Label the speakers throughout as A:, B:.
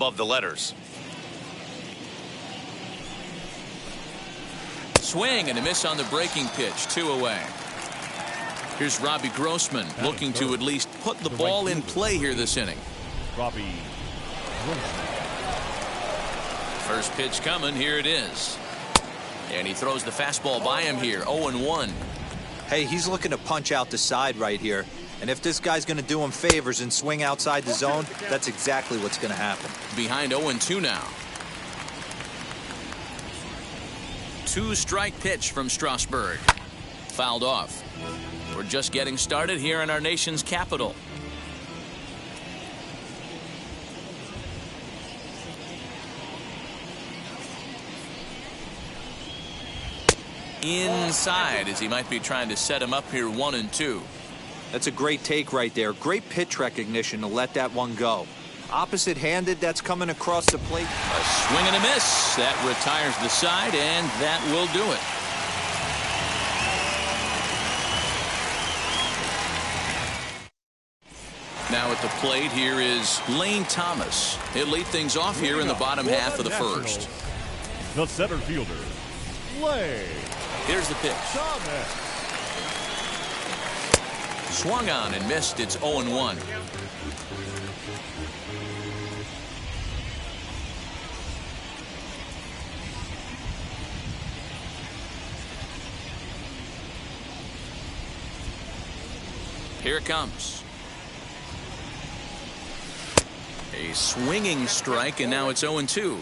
A: above the letters.
B: Swing and a miss on the breaking pitch. 2 away. Here's Robbie Grossman looking to at least put the ball in play here this inning.
C: Robbie Grossman.
B: First pitch coming. Here it is. And he throws the fastball by him here. 0-1.
D: Hey, he's looking to punch out the side right here. And if this guy's going to do him favors and swing outside the zone, that's exactly what's going to happen.
B: Behind 0-2 now. 2-strike pitch from Strasburg. Fouled off. We're just getting started here in our nation's capital. Inside, as he might be trying to set him up here 1-2.
D: That's a great take right there. Great pitch recognition to let that one go. Opposite-handed, that's coming across the plate.
B: A swing and a miss. That retires the side, and that will do it. Now at the plate, here is Lane Thomas. He'll lead things off here in the bottom half of the first.
C: The center fielder, Lane.
B: Here's the pitch.
C: Thomas.
B: Swung on and missed. It's 0-1. Here it comes. A swinging strike, and now it's 0-2.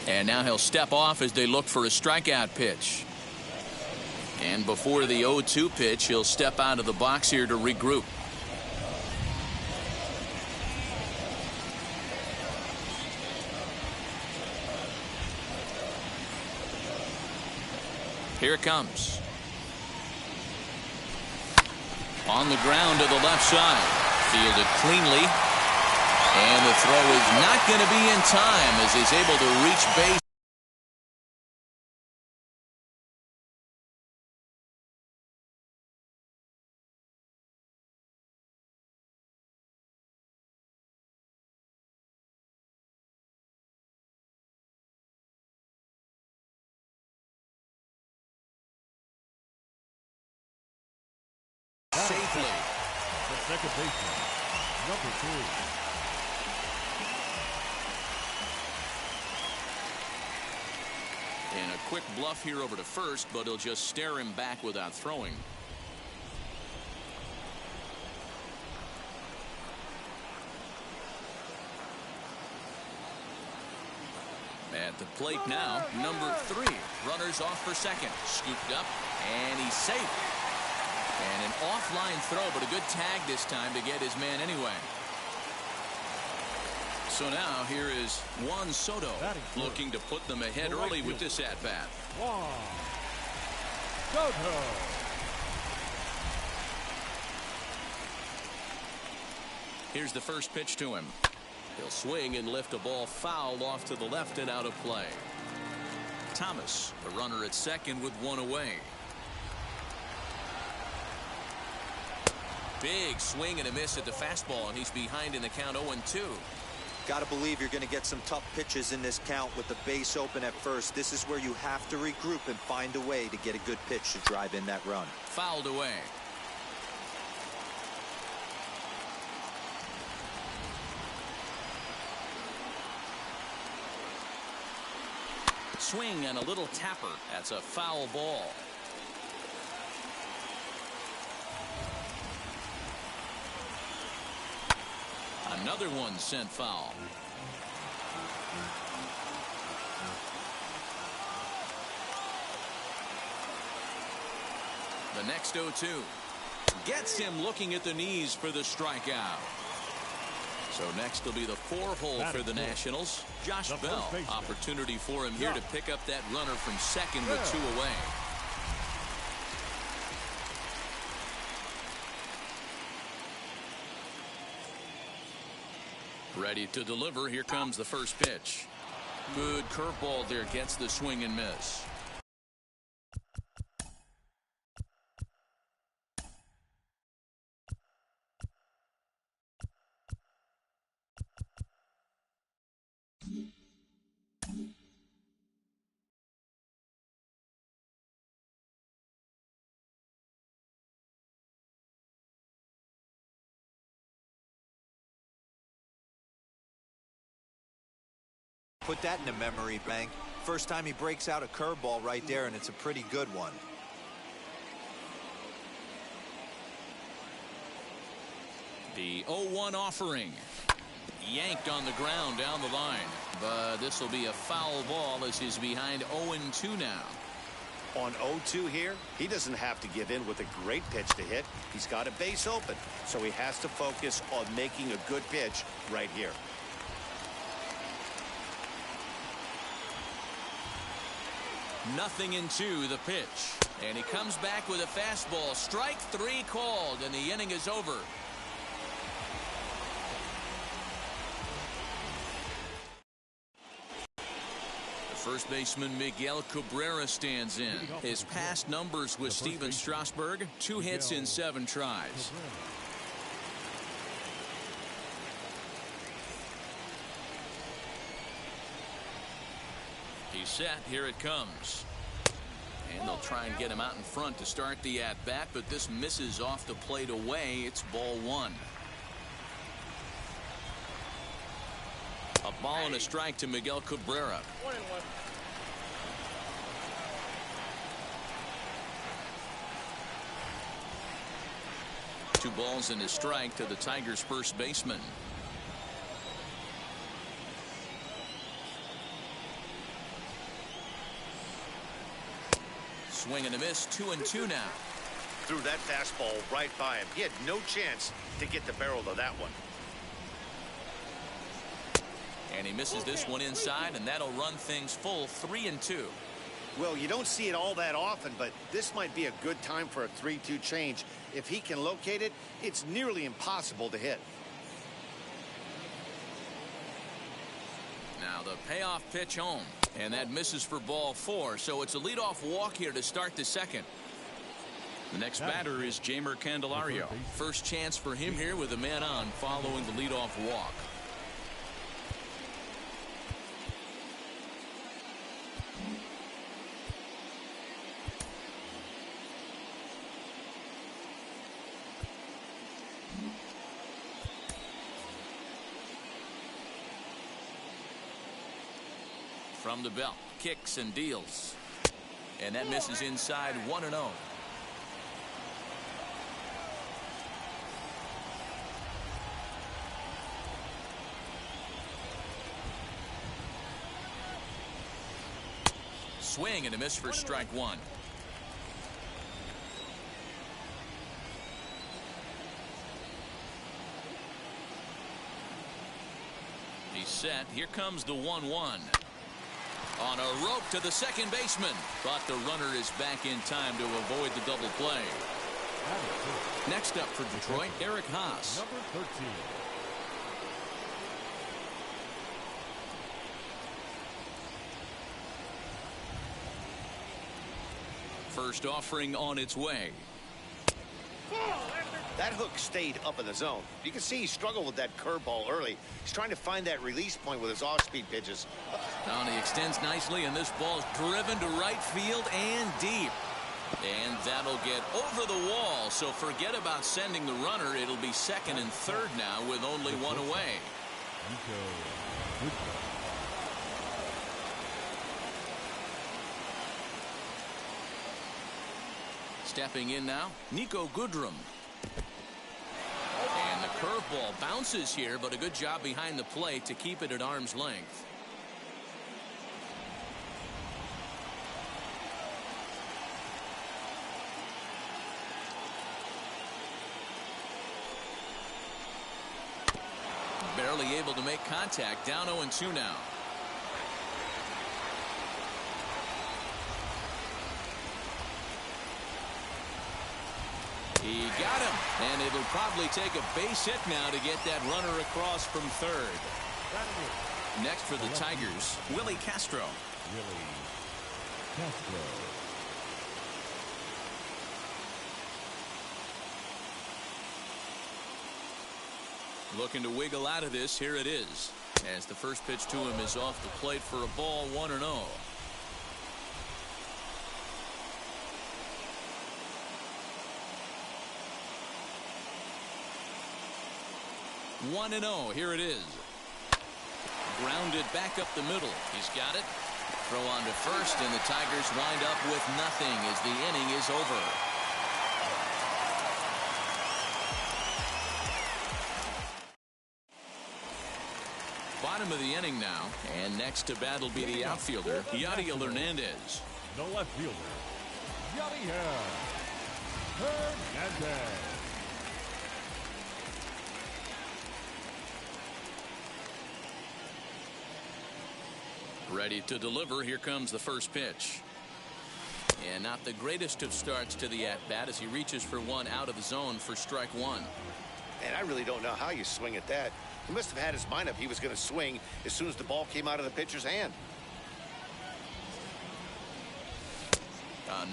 B: And now he'll step off as they look for a strikeout pitch. And before the 0-2 pitch, he'll step out of the box here to regroup. Here it comes. On the ground to the left side. Fielded cleanly. And the throw is not going to be in time as he's able to reach base. Safely.
C: The second baseman, number 2.
B: And a quick bluff here over to first, but he'll just stare him back without throwing. At the plate now, number 3. Runners off for second. Scooped up, and he's safe. And an offline throw, but a good tag this time to get his man anyway. So now here is Juan Soto looking to put them ahead early with this at-bat.
C: Juan Soto.
B: Here's the first pitch to him. He'll swing and lift a ball foul off to the left and out of play. Thomas, the runner at second with 1 away. Big swing and a miss at the fastball, and he's behind in the count 0-2.
D: Got to believe you're going to get some tough pitches in this count with the base open at first. This is where you have to regroup and find a way to get a good pitch to drive in that run.
B: Fouled away. Swing and a little tapper. That's a foul ball. Another one sent foul. The next 0-2 gets him looking at the knees for the strikeout. So next will be the 4-hole for the Nationals. Josh Bell, opportunity for him here to pick up that runner from second with 2 away. Ready to deliver. Here comes the first pitch. Good curveball there, gets the swing and miss.
D: Put that in the memory bank. First time he breaks out a curveball right there, and it's a pretty good one.
B: The 0-1 offering. Yanked on the ground down the line. But this will be a foul ball as he's behind 0-2 now.
A: On 0-2 here, he doesn't have to give in with a great pitch to hit. He's got a base open, so he has to focus on making a good pitch right here.
B: Nothing into the pitch. And he comes back with a fastball. Strike 3 called, and the inning is over. The first baseman Miguel Cabrera stands in. His past numbers with Steven Strasburg, 2 hits in 7 tries. He's set. Here it comes. And they'll try and get him out in front to start the at-bat, but this misses off the plate away. It's ball 1. A ball and a strike to Miguel Cabrera.
E: 1-1.
B: Two balls and a strike to the Tigers' first baseman. Swing and a miss. 2-2 now.
A: Threw that fastball right by him. He had no chance to get the barrel of that one.
B: And he misses this one inside, and that'll run things full. 3-2.
A: Well, you don't see it all that often, but this might be a good time for a 3-2 change. If he can locate it, it's nearly impossible to hit.
B: Now the payoff pitch home, and that misses for ball 4, so it's a leadoff walk here to start the second. The next batter is Jeimer Candelario. First chance for him here with a man on following the leadoff walk. From the belt, kicks and deals. And that misses inside. 1-0. Swing and a miss for strike 1. He's set. Here comes the 1-1. On a rope to the second baseman, but the runner is back in time to avoid the double play. Next up for Detroit, Eric Haas.
C: Number 13.
B: First offering on its way.
A: That hook stayed up in the zone. You can see he struggled with that curveball early. He's trying to find that release point with his off-speed pitches.
B: Now he extends nicely, and this ball's driven to right field and deep. And that'll get over the wall, so forget about sending the runner. It'll be second and third now with only one away. Stepping in now, Nico Goodrum. And the curveball bounces here, but a good job behind the plate to keep it at arm's length. Barely able to make contact. Down 0-2 now. He got him, and it'll probably take a base hit now to get that runner across from third. Next for the Tigers, Willie Castro.
C: Willie Castro.
B: Looking to wiggle out of this. Here it is. As the first pitch to him is off the plate for a ball, 1-0. 1-0. Here it is. Grounded back up the middle. He's got it. Throw on to first, and the Tigers wind up with nothing as the inning is over. Bottom of the inning now, and next to bat will be the outfielder, Yadier Hernandez.
C: The left fielder, Yadier Hernandez.
B: Ready to deliver. Here comes the first pitch. And not the greatest of starts to the at-bat as he reaches for one out of the zone for strike one.
A: And I really don't know how you swing at that. He must have had his mind up he was going to swing as soon as the ball came out of the pitcher's hand.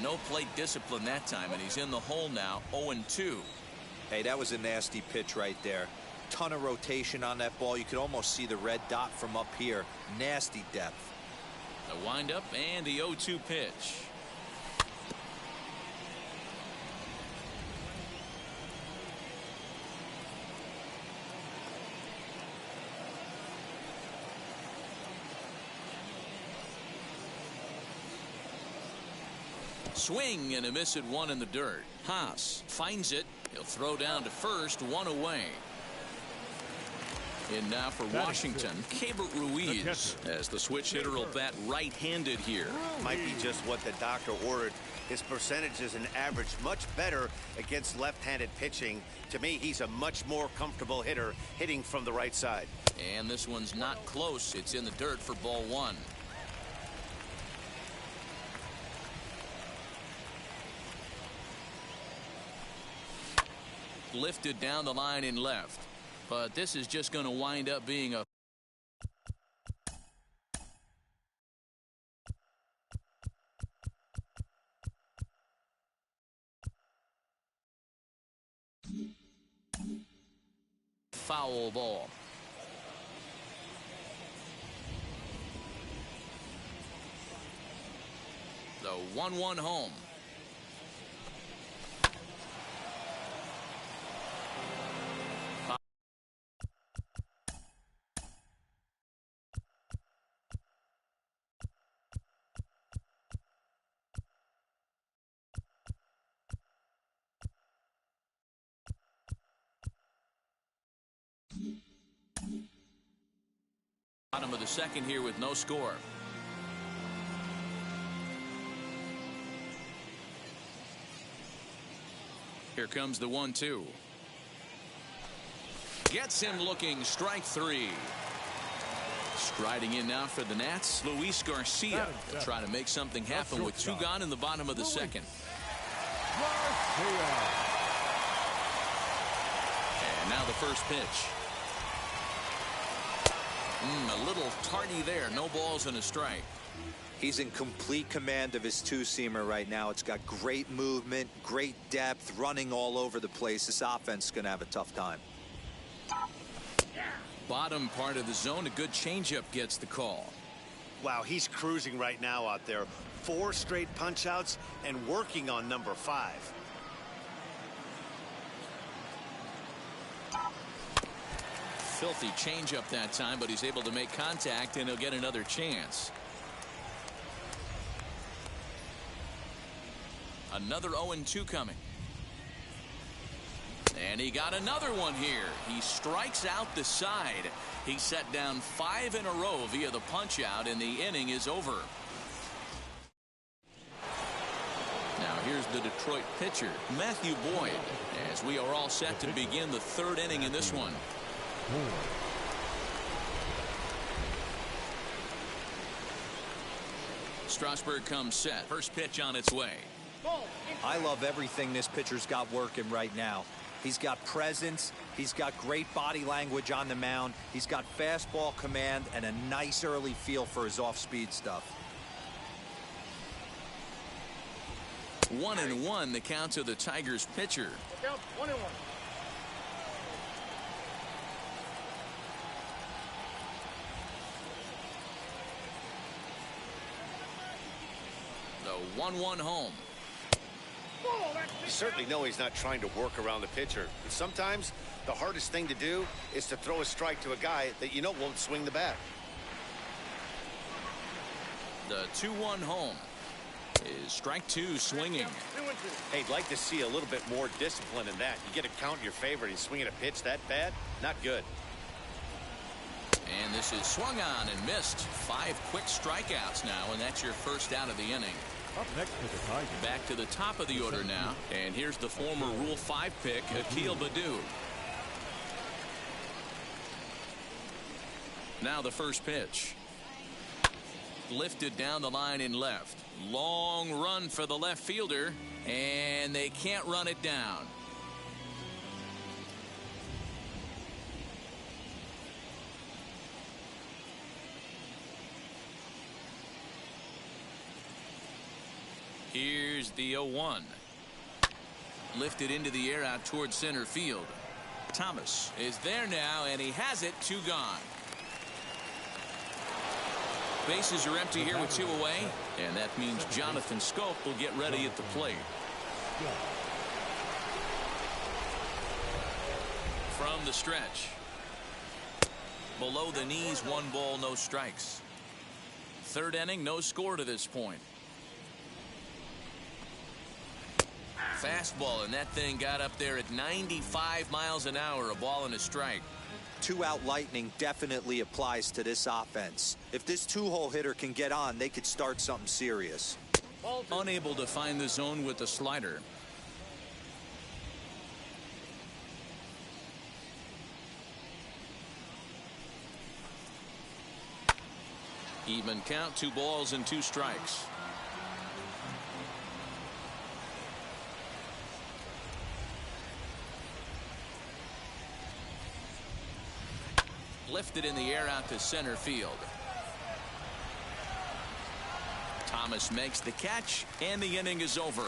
B: No plate discipline that time, and he's in the hole now, 0-2.
D: Hey, that was a nasty pitch right there. Ton of rotation on that ball. You could almost see the red dot from up here. Nasty depth.
B: The windup and the 0-2 pitch. Swing and a miss at one in the dirt. Haas finds it. He'll throw down to first, one away. In now for Washington, Keibert Ruiz, as the switch hitter will bat right-handed here.
A: Might be just what the doctor ordered. His percentages and average much better against left-handed pitching. To me, he's a much more comfortable hitter hitting from the right side.
B: And this one's not close. It's in the dirt for ball one. Lifted down the line in left. But this is just going to wind up being a foul ball. The 1-1 home. Bottom of the second here with no score. Here comes the 1-2. Gets him looking, strike three. Striding in now for the Nats, Luis Garcia. They'll try to make something happen with two gone in the bottom of the second. And now the first pitch. A little tardy there. No balls and a strike.
D: He's in complete command of his two-seamer right now. It's got great movement, great depth, running all over the place. This offense is going to have a tough time.
B: Bottom part of the zone, a good changeup gets the call.
A: Wow, he's cruising right now out there. 4 straight punch-outs and working on number 5.
B: Filthy changeup that time, but he's able to make contact, and he'll get another chance. Another 0-2 coming. And he got another one here. He strikes out the side. He set down 5 in a row via the punch out, and the inning is over. Now here's the Detroit pitcher, Matthew Boyd, as we are all set to begin the third inning in this one. Strasburg comes set. First pitch on its way.
D: I love everything this pitcher's got working right now. He's got presence. He's got great body language on the mound. He's got fastball command and a nice early feel for his off-speed stuff.
B: 1-1 the count to the Tigers pitcher.
E: 1-1.
B: The 1-1 home.
A: You certainly know he's not trying to work around the pitcher. But sometimes the hardest thing to do is to throw a strike to a guy that you know won't swing the bat.
B: The 2-1 home is strike two swinging.
A: Hey, I'd like to see a little bit more discipline in that. You get a count in your favor and he's swinging a pitch that bad. Not good.
B: And this is swung on and missed. 5 quick strikeouts now, and that's your first out of the inning.
C: Up next to the Tigers.
B: Back to the top of the order now. And here's the former Rule 5 pick, Akil Baddoo. Now the first pitch. Lifted down the line in left. Long run for the left fielder, and they can't run it down. Here's the 0-1. Lifted into the air out towards center field. Thomas is there now, and he has it. 2 gone. Bases are empty here with 2 away, and that means Jonathan Scope will get ready at the plate. From the stretch. Below the knees, 1 ball, no strikes. 3rd inning, no score to this point. Fastball, and that thing got up there at 95 miles an hour, a ball and a strike.
D: 2-out lightning definitely applies to this offense. If this 2-hole hitter can get on, they could start something serious.
B: Unable to find the zone with the slider. Even count, 2 balls and 2 strikes. Lifted in the air out to center field. Thomas makes the catch, and the inning is over.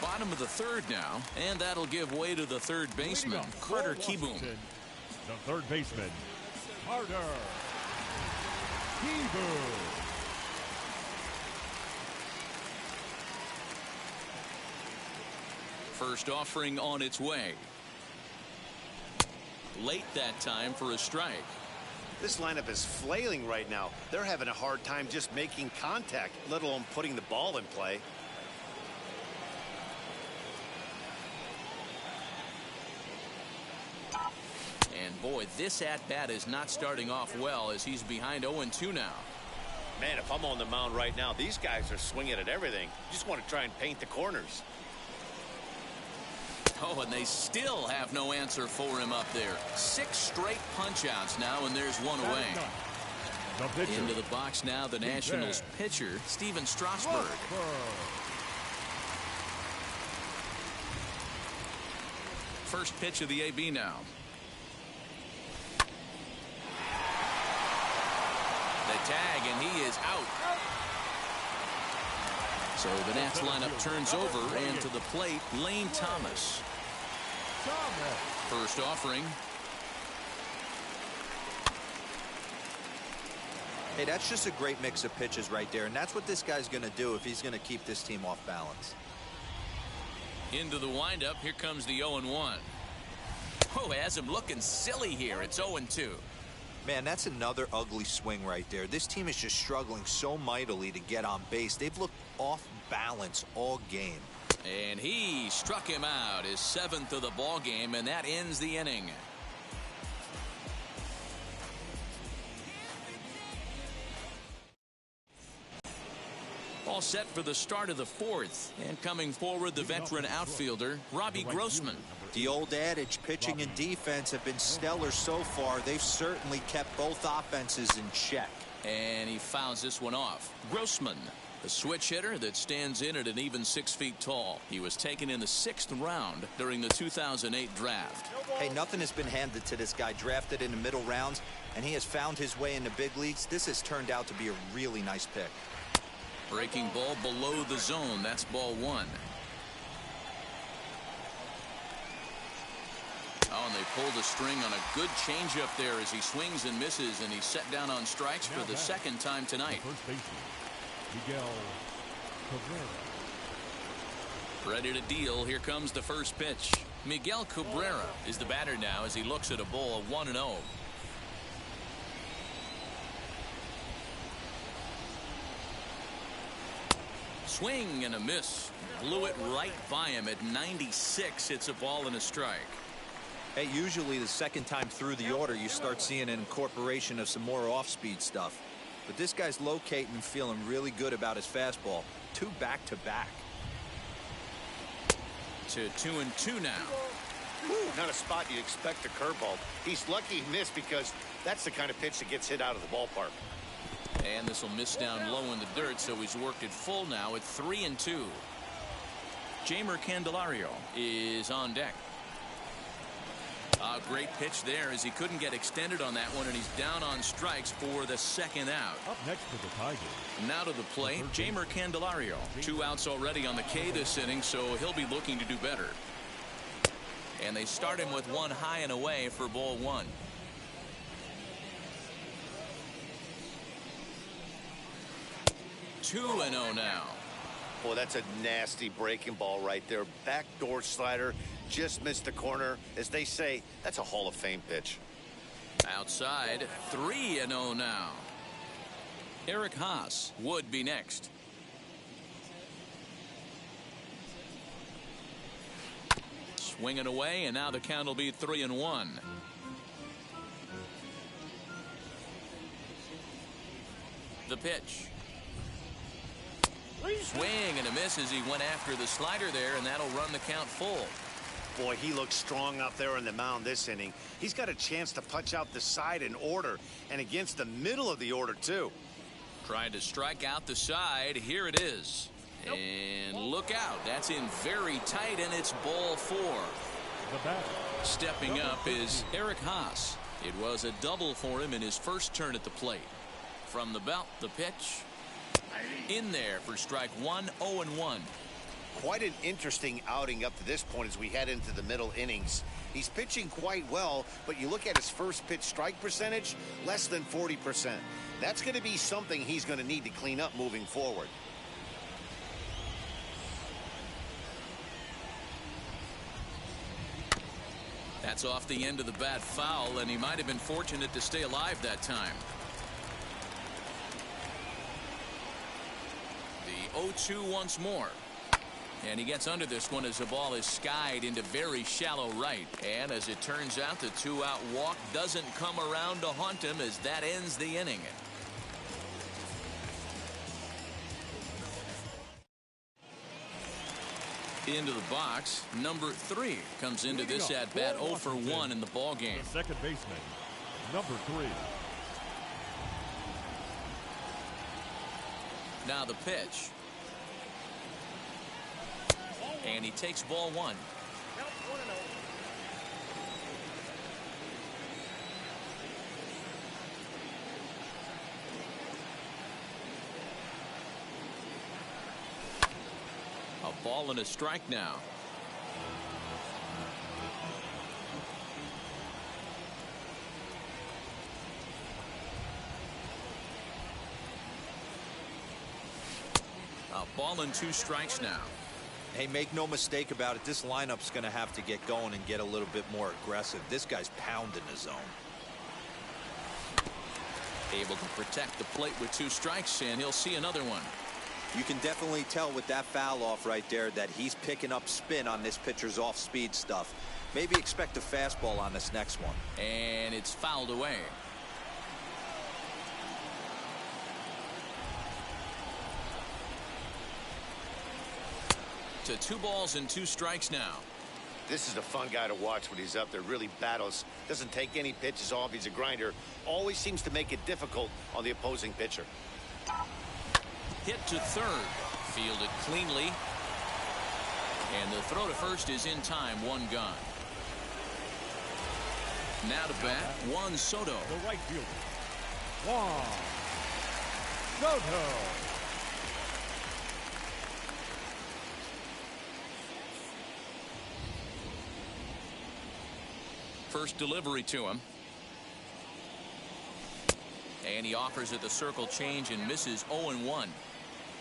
B: Bottom of the 3rd now, and that'll give way to the 3rd baseman, Carter Kieboom.
C: The 3rd baseman, Carter Kieboom.
B: First offering on its way. Late that time for a strike.
A: This lineup is flailing right now. They're having a hard time just making contact, let alone putting the ball in play.
B: And boy, this at-bat is not starting off well as he's behind 0-2 now.
A: Man, if I'm on the mound right now, these guys are swinging at everything. You just want to try and paint the corners.
B: Oh, and they still have no answer for him up there. 6 straight punch-outs now, and there's 1 away. Into the box now, the Nationals pitcher, Steven Strasburg. First pitch of the AB now. The tag, and he is out. So the Nats lineup turns over, and to the plate, Lane Thomas. First offering.
D: Hey, that's just a great mix of pitches right there, and that's what this guy's going to do if he's going to keep this team off balance.
B: Into the windup, here comes the 0-1. Oh, has him looking silly here. It's 0-2.
D: Man, that's another ugly swing right there. This team is just struggling so mightily to get on base. They've looked off balance all game.
B: And he struck him out, his 7th of the ball game, and that ends the inning. all set for the start of the fourth. And coming forward, the veteran outfielder, Robbie Grossman.
D: The old adage, pitching and defense have been stellar so far. They've certainly kept both offenses in check.
B: And he fouls this one off. Grossman, the switch hitter that stands in at an even 6 feet tall. He was taken in the 6th round during the 2008 draft.
D: Hey, nothing has been handed to this guy. Drafted in the middle rounds, and he has found his way in the big leagues. This has turned out to be a really nice pick.
B: Breaking ball below the zone. That's ball 1. Oh, and they pulled a string on a good changeup there as he swings and misses, and he's set down on strikes for the second time tonight.
C: First baseman, Miguel Cabrera.
B: Ready to deal. Here comes the first pitch. Miguel Cabrera is the batter now as he looks at a ball of 1-0. Swing and a miss. Blew it right by him at 96. It's a ball and a strike.
D: Hey, usually the second time through the order, you start seeing an incorporation of some more off-speed stuff. But this guy's locating and feeling really good about his fastball. 2 back-to-back.
B: To 2-2 now.
A: Not a spot you'd expect a curveball. He's lucky he missed because that's the kind of pitch that gets hit out of the ballpark.
B: And this will miss down low in the dirt, so he's worked it full now at 3-2. Jeimer Candelario is on deck. A great pitch there as he couldn't get extended on that one, and he's down on strikes for the second out.
C: Up next for the Tigers.
B: Now to the plate, Jeimer Candelario. 2 outs already on the K this inning, so he'll be looking to do better. And they start him with 1 high and away for ball 1. Two and 0 now.
A: Boy, that's a nasty breaking ball right there. Backdoor slider, just missed the corner. As they say, that's a Hall of Fame pitch.
B: Outside, 3-0 now. Eric Haas would be next. Swinging away, and now the count will be 3-1. The pitch. Swing and a miss as he went after the slider there, and that'll run the count full.
A: Boy, he looks strong out there on the mound this inning. He's got a chance to punch out the side in order, and against the middle of the order, too.
B: Trying to strike out the side. Here it is. And look out. That's in very tight, and it's ball 4.
C: The batter.
B: Stepping up is Eric Haas. It was a double for him in his first turn at the plate. From the belt, the pitch. In there for strike 1, 0-1.
A: Quite an interesting outing up to this point as we head into the middle innings. He's pitching quite well, but you look at his first pitch strike percentage, less than 40%. That's going to be something he's going to need to clean up moving forward.
B: That's off the end of the bat foul, and he might have been fortunate to stay alive that time. The 0-2 once more. And he gets under this one as the ball is skied into very shallow right. And as it turns out, the 2-out walk doesn't come around to haunt him as that ends the inning. Into the box, number 3 comes into this at bat 0 for 1 in the ball game.
C: The second baseman, number 3.
B: Now the pitch. And he takes ball 1. A ball and a strike now. A ball and 2 strikes now.
D: Hey, make no mistake about it. This lineup's going to have to get going and get a little bit more aggressive. This guy's pounding the zone.
B: Able to protect the plate with 2 strikes, and he'll see another one.
D: You can definitely tell with that foul off right there that he's picking up spin on this pitcher's off-speed stuff. Maybe expect a fastball on this next one.
B: And it's fouled away. to 2 balls and 2 strikes now.
A: This is a fun guy to watch when he's up there. Really battles. Doesn't take any pitches off. He's a grinder. Always seems to make it difficult on the opposing pitcher.
B: Hit to third. Fielded cleanly. And the throw to first is in time. 1 gone. Now to bat, Juan Soto.
C: The right fielder, Juan Soto.
B: First delivery to him. And he offers it the circle change and misses 0-1.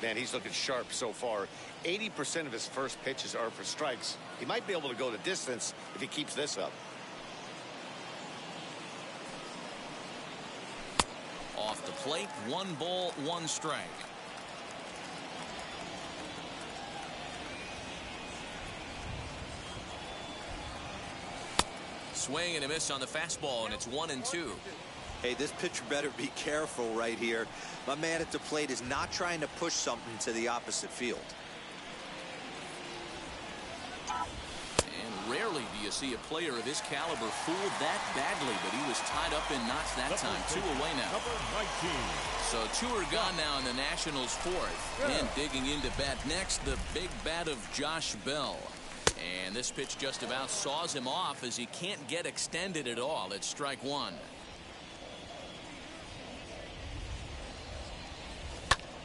A: Man, he's looking sharp so far. 80% of his first pitches are for strikes. He might be able to go the distance if he keeps this up.
B: Off the plate, 1 ball, 1 strike. Swing and a miss on the fastball, and it's 1-2.
D: Hey, this pitcher better be careful right here. My man at the plate is not trying to push something to the opposite field.
B: And rarely do you see a player of his caliber fooled that badly, but he was tied up in knots that time. 2 away now. So 2 are gone now in the Nationals' 4th. And digging into bat next, the big bat of Josh Bell. And this pitch just about saws him off as he can't get extended at all. It's strike 1.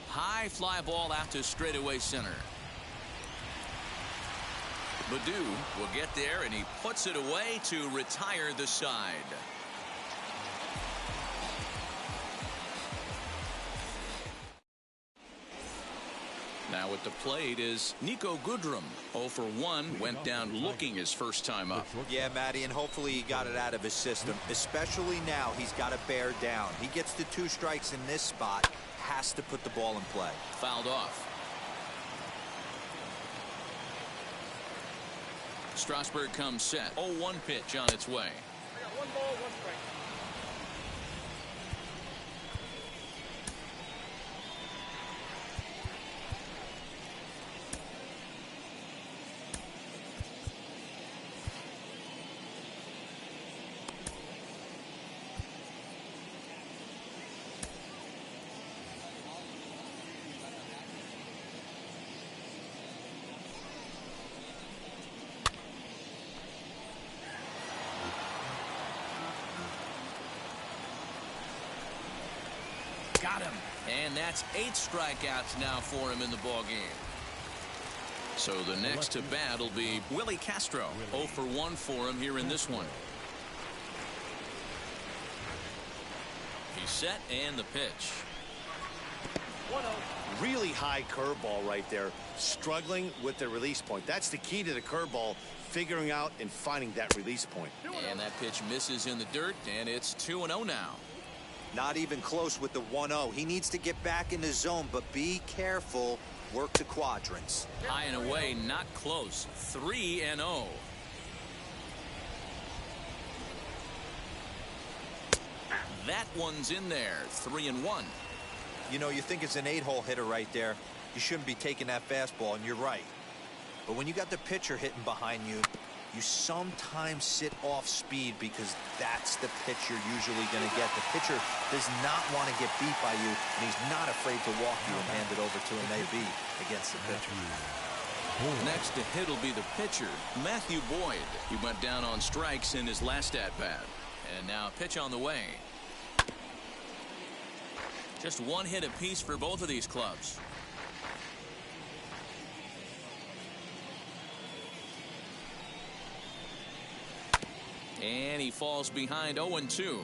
B: High fly ball out to straightaway center. Baddoo will get there, and he puts it away to retire the side. Now at the plate is Nico Goodrum. 0 for 1, went down looking his first time up.
D: Yeah, Matty, and hopefully he got it out of his system. Especially now, he's got to bear down. He gets the 2 strikes in this spot, has to put the ball in play.
B: Fouled off. Strasburg comes set. 0-1 pitch on its way.
E: 1 ball, 1 strike.
B: Got him. And that's 8 strikeouts now for him in the ballgame. So the next to bat will be Willie Castro. 0 for 1 for him here in this one. He's set, and the pitch.
E: 1-0.
A: Really high curveball right there. Struggling with the release point. That's the key to the curveball, figuring out and finding that release point.
B: And that pitch misses in the dirt, and it's 2-0 now.
D: Not even close with the 1-0. He needs to get back in the zone, but be careful. Work the quadrants.
B: High and away, not close. 3-0. That one's in there. 3-1.
D: You know, you think it's an 8-hole hitter right there. You shouldn't be taking that fastball, and you're right. But when you got the pitcher hitting behind you, you sometimes sit off speed because that's the pitch you're usually going to get. The pitcher does not want to get beat by you, and he's not afraid to walk you and hand it over to him, maybe, against the pitcher.
B: Next to hit will be the pitcher, Matthew Boyd. He went down on strikes in his last at-bat. And now a pitch on the way. Just 1 hit apiece for both of these clubs. And he falls behind 0-2.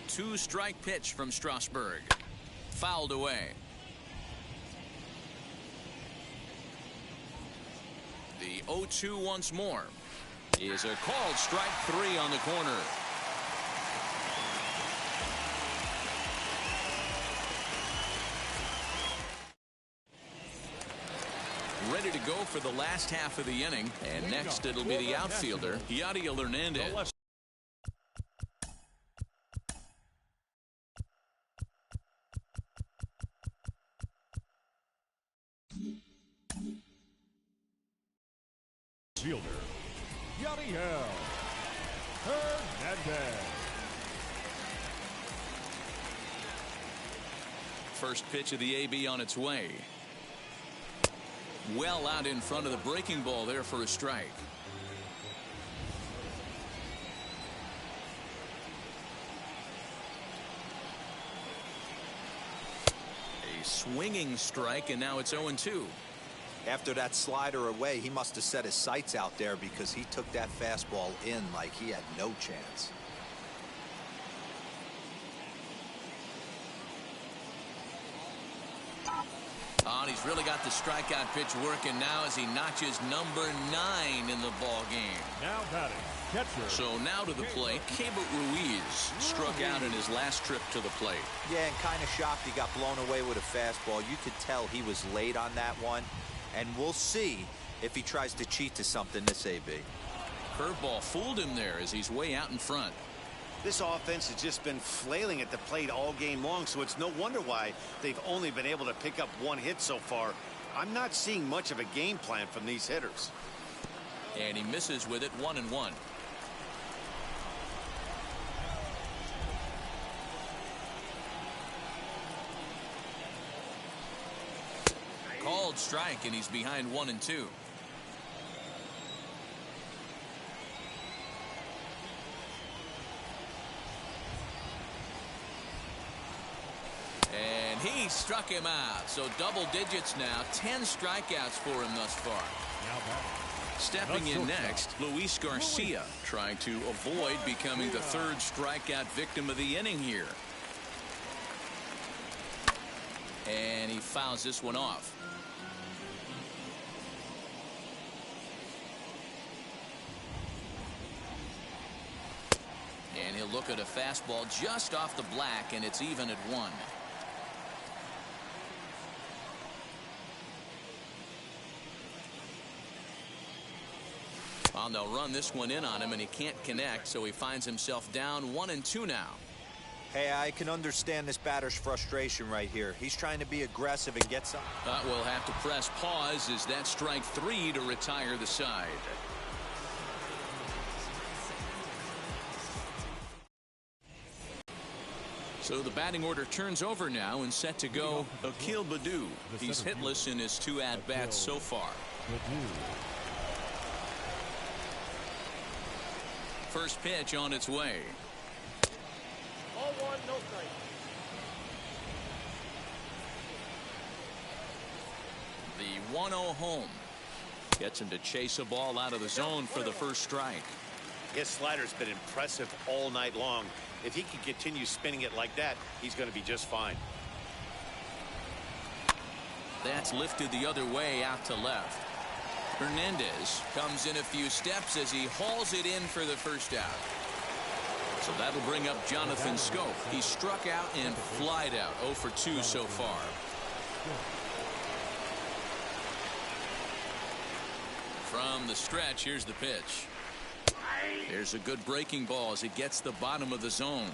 B: 2-strike pitch from Strasburg. Fouled away. The 0-2 once more is a called strike 3 on the corner. Ready to go for the last half of the inning. And next it'll be the outfielder, Yadier Hernandez.
C: Fielder, Yadiel Hernandez.
B: First pitch of the AB on its way. Well out in front of the breaking ball there for a strike. A swinging strike, and now it's 0-2.
D: After that slider away, he must have set his sights out there because he took that fastball in like he had no chance.
B: Oh, and he's really got the strikeout pitch working now as he notches number 9 in the ball game.
C: Now batting, catcher.
B: So now to the plate, Keibert Ruiz struck out in his last trip to the plate.
D: Yeah, and kind of shocked he got blown away with a fastball. You could tell he was late on that one. And we'll see if he tries to cheat to something this AB.
B: Curveball fooled him there as he's way out in front.
A: This offense has just been flailing at the plate all game long, so it's no wonder why they've only been able to pick up 1 hit so far. I'm not seeing much of a game plan from these hitters.
B: And he misses with it, 1-1. Called strike, and he's behind 1-2. And he struck him out. So double digits now. 10 strikeouts for him thus far.
C: Now batting.
B: Stepping in next, Luis Garcia, trying to avoid becoming the 3rd strikeout victim of the inning here. And he fouls this one off. And he'll look at a fastball just off the black, and it's even at 1. Well, they'll run this one in on him, and he can't connect, so he finds himself down 1-2 now.
D: Hey, I can understand this batter's frustration right here. He's trying to be aggressive and get some.
B: But we'll have to press pause as that strike 3 to retire the side. So the batting order turns over now and set to go Akil Baddoo. He's hitless in his 2 at-bats so far. First pitch on its way.
E: Ball 1, no strike.
B: The 1-0 home. Gets him to chase a ball out of the zone for the first strike.
A: His slider's been impressive all night long. If he can continue spinning it like that, he's going to be just fine.
B: That's lifted the other way out to left. Hernandez comes in a few steps as he hauls it in for the first out. So that'll bring up Jonathan Scope. He struck out and flied out. 0 for 2 so far. From the stretch, here's the pitch. There's a good breaking ball as it gets the bottom of the zone.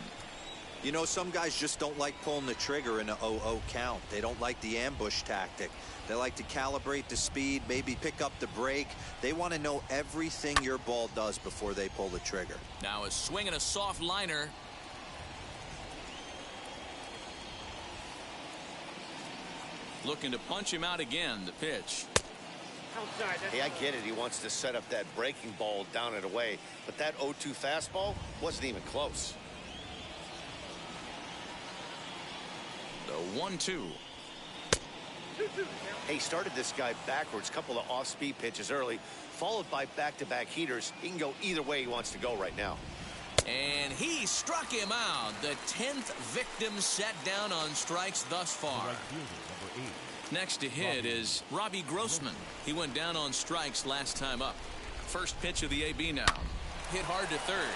D: You know, some guys just don't like pulling the trigger in a 0-0 count. They don't like the ambush tactic. They like to calibrate the speed, maybe pick up the break. They want to know everything your ball does before they pull the trigger.
B: Now a swing and a soft liner. Looking to punch him out again. The pitch.
E: Outside.
A: Hey, I get it. He wants to set up that breaking ball down and away, but that 0-2 fastball wasn't even close.
B: The 1-2.
A: He started this guy backwards, couple of off-speed pitches early, followed by back-to-back heaters. He can go either way he wants to go right now.
B: And he struck him out. The 10th victim set down on strikes thus far. Next to hit is Robbie Grossman. He went down on strikes last time up. First pitch of the AB now. Hit hard to third.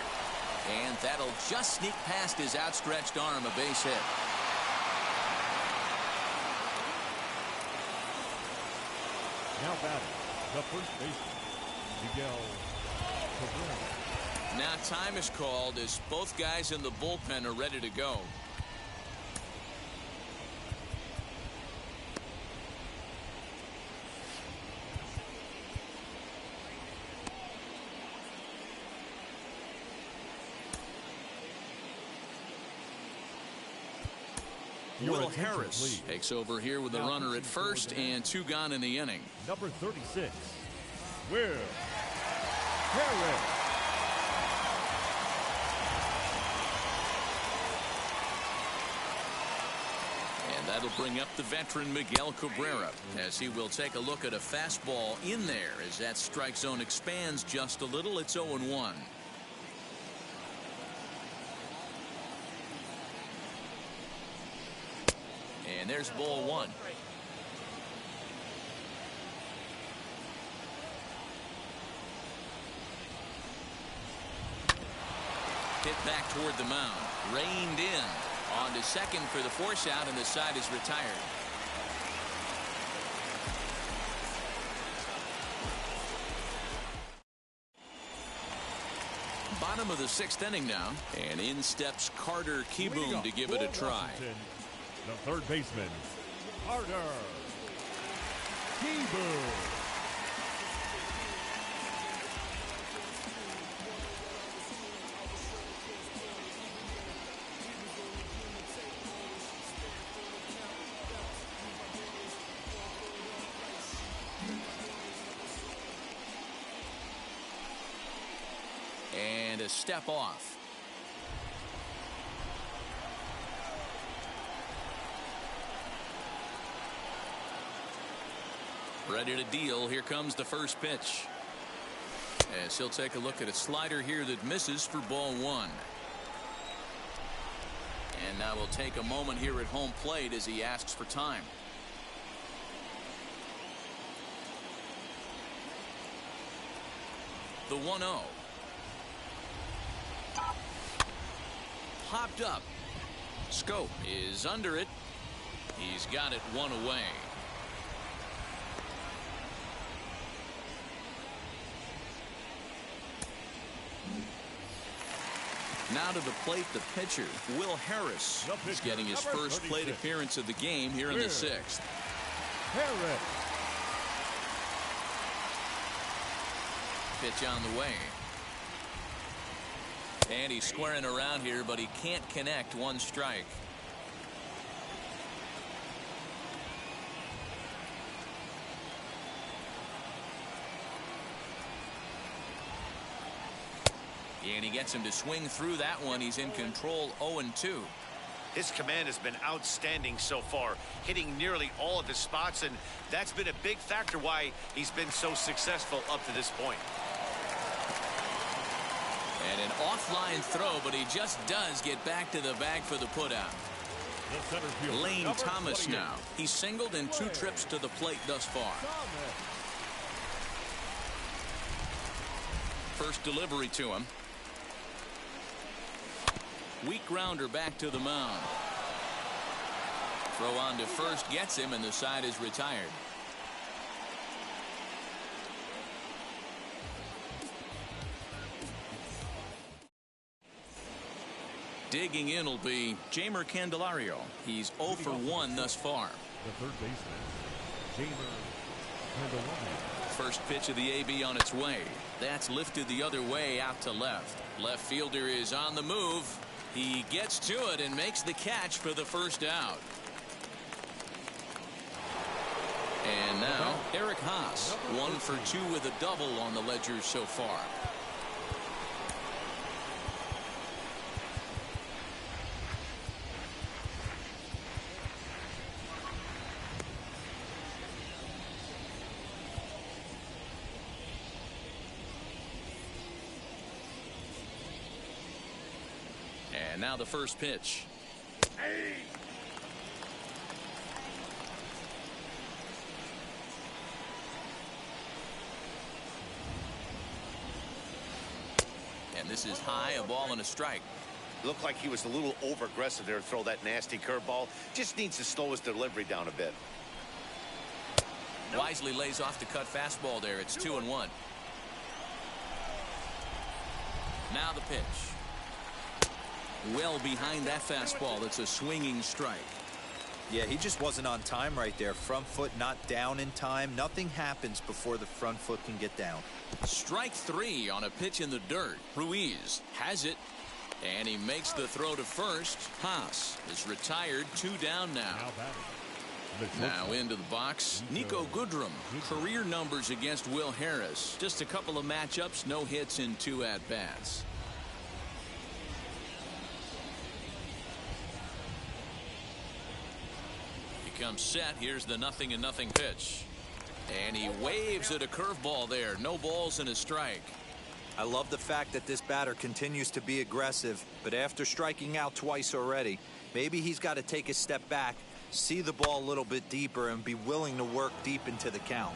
B: And that'll just sneak past his outstretched arm, a base hit.
C: Now batting, the first baseman, Miguel Cabrera.
B: Now time is called as both guys in the bullpen are ready to go.
C: Your
B: Will
C: attention,
B: Harris
C: please.
B: takes over here with a
C: Now
B: runner at
C: pitching for
B: first
C: the
B: and 2 gone in the inning.
C: Number 36, Will Harris.
B: And that'll bring up the veteran Miguel Cabrera as he will take a look at a fastball in there as that strike zone expands just a little. It's 0-1. And there's ball 1. Hit back toward the mound. Reined in. On to second for the force out, and the side is retired. Bottom of the 6th inning now. And in steps Carter Kieboom to give it a try.
C: The third baseman, Carter Kieboom.
B: And a step off. Ready to deal. Here comes the first pitch. As he'll take a look at a slider here that misses for ball 1. And now we'll take a moment here at home plate as he asks for time. The 1-0. Hopped up. Scope is under it. He's got it 1 away. Now to the plate, the pitcher, Will Harris. He's getting his first plate appearance of the game here in the 6th.
C: Harris.
B: Pitch on the way. And he's squaring around here, but he can't connect. 1 strike. And he gets him to swing through that one. He's in control. 0-2.
A: His command has been outstanding so far, hitting nearly all of his spots, and that's been a big factor why he's been so successful up to this point.
B: And an offline throw, but he just does get back to the bag for the putout.
C: The center fielder,
B: Lane
C: number
B: Thomas
C: 28.
B: now. He's singled in 2 trips to the plate thus far. First delivery to him. Weak grounder back to the mound. Throw on to first gets him, and the side is retired. Digging in will be Jeimer Candelario. He's 0 for 1 thus far.
C: The third baseman, Jeimer Candelario.
B: First pitch of the AB on its way. That's lifted the other way out to left. Left fielder is on the move. He gets to it and makes the catch for the first out. And now Eric Haas, 1 for 2 with a double on the ledger so far. And now the first pitch. And this is high, a ball and a strike.
A: Looked like he was a little over aggressive there to throw that nasty curveball. Just needs to slow his delivery down a bit.
B: Wisely lays off the cut fastball there. It's 2-1. Now the pitch. Well behind that fastball. It's a swinging strike.
D: Yeah, he just wasn't on time right there. Front foot not down in time. Nothing happens before the front foot can get down.
B: Strike 3 on a pitch in the dirt. Ruiz has it. And he makes the throw to first. Haas is retired, 2 down now. Now into the box, Nico Goodrum. Career numbers against Will Harris. Just a couple of matchups, no hits in 2 at-bats. He comes set. Here's the 0-0 pitch. And he waves at a curveball there. No balls and a strike.
D: I love the fact that this batter continues to be aggressive, but after striking out twice already, maybe he's got to take a step back, see the ball a little bit deeper, and be willing to work deep into the count.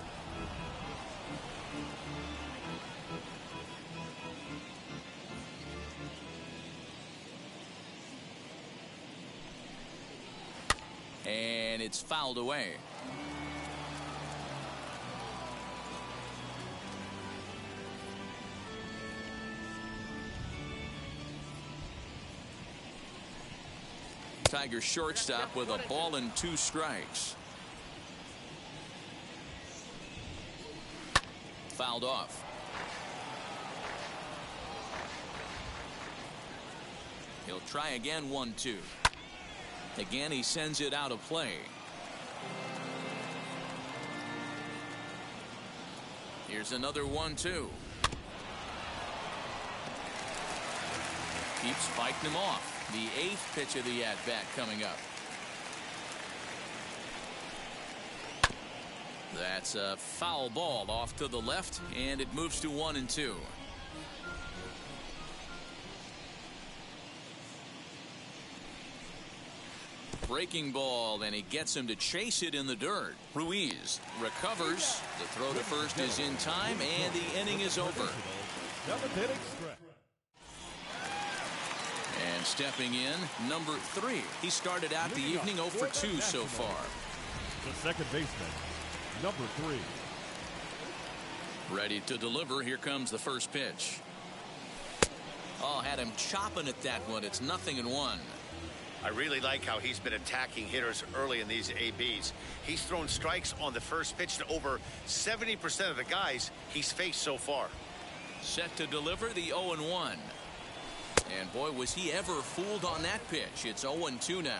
B: And it's fouled away. Tiger shortstop with a ball and 2 strikes. Fouled off. He'll try again, 1-2. Again, he sends it out of play. Here's another 1-2. Keeps fighting him off. The 8th pitch of the at-bat coming up. That's a foul ball off to the left, and it moves to 1-2. Breaking ball, and he gets him to chase it in the dirt. Ruiz recovers. The throw to first is in time, and the inning is over. And stepping in, number 3. He started out the evening 0 for 2 so far.
C: The second baseman, number 3.
B: Ready to deliver. Here comes the first pitch. Oh, had him chopping at that one. It's 0-1.
A: I really like how he's been attacking hitters early in these ABs. He's thrown strikes on the first pitch to over 70% of the guys he's faced so far.
B: Set to deliver the 0-1. And boy, was he ever fooled on that pitch. It's 0-2 now.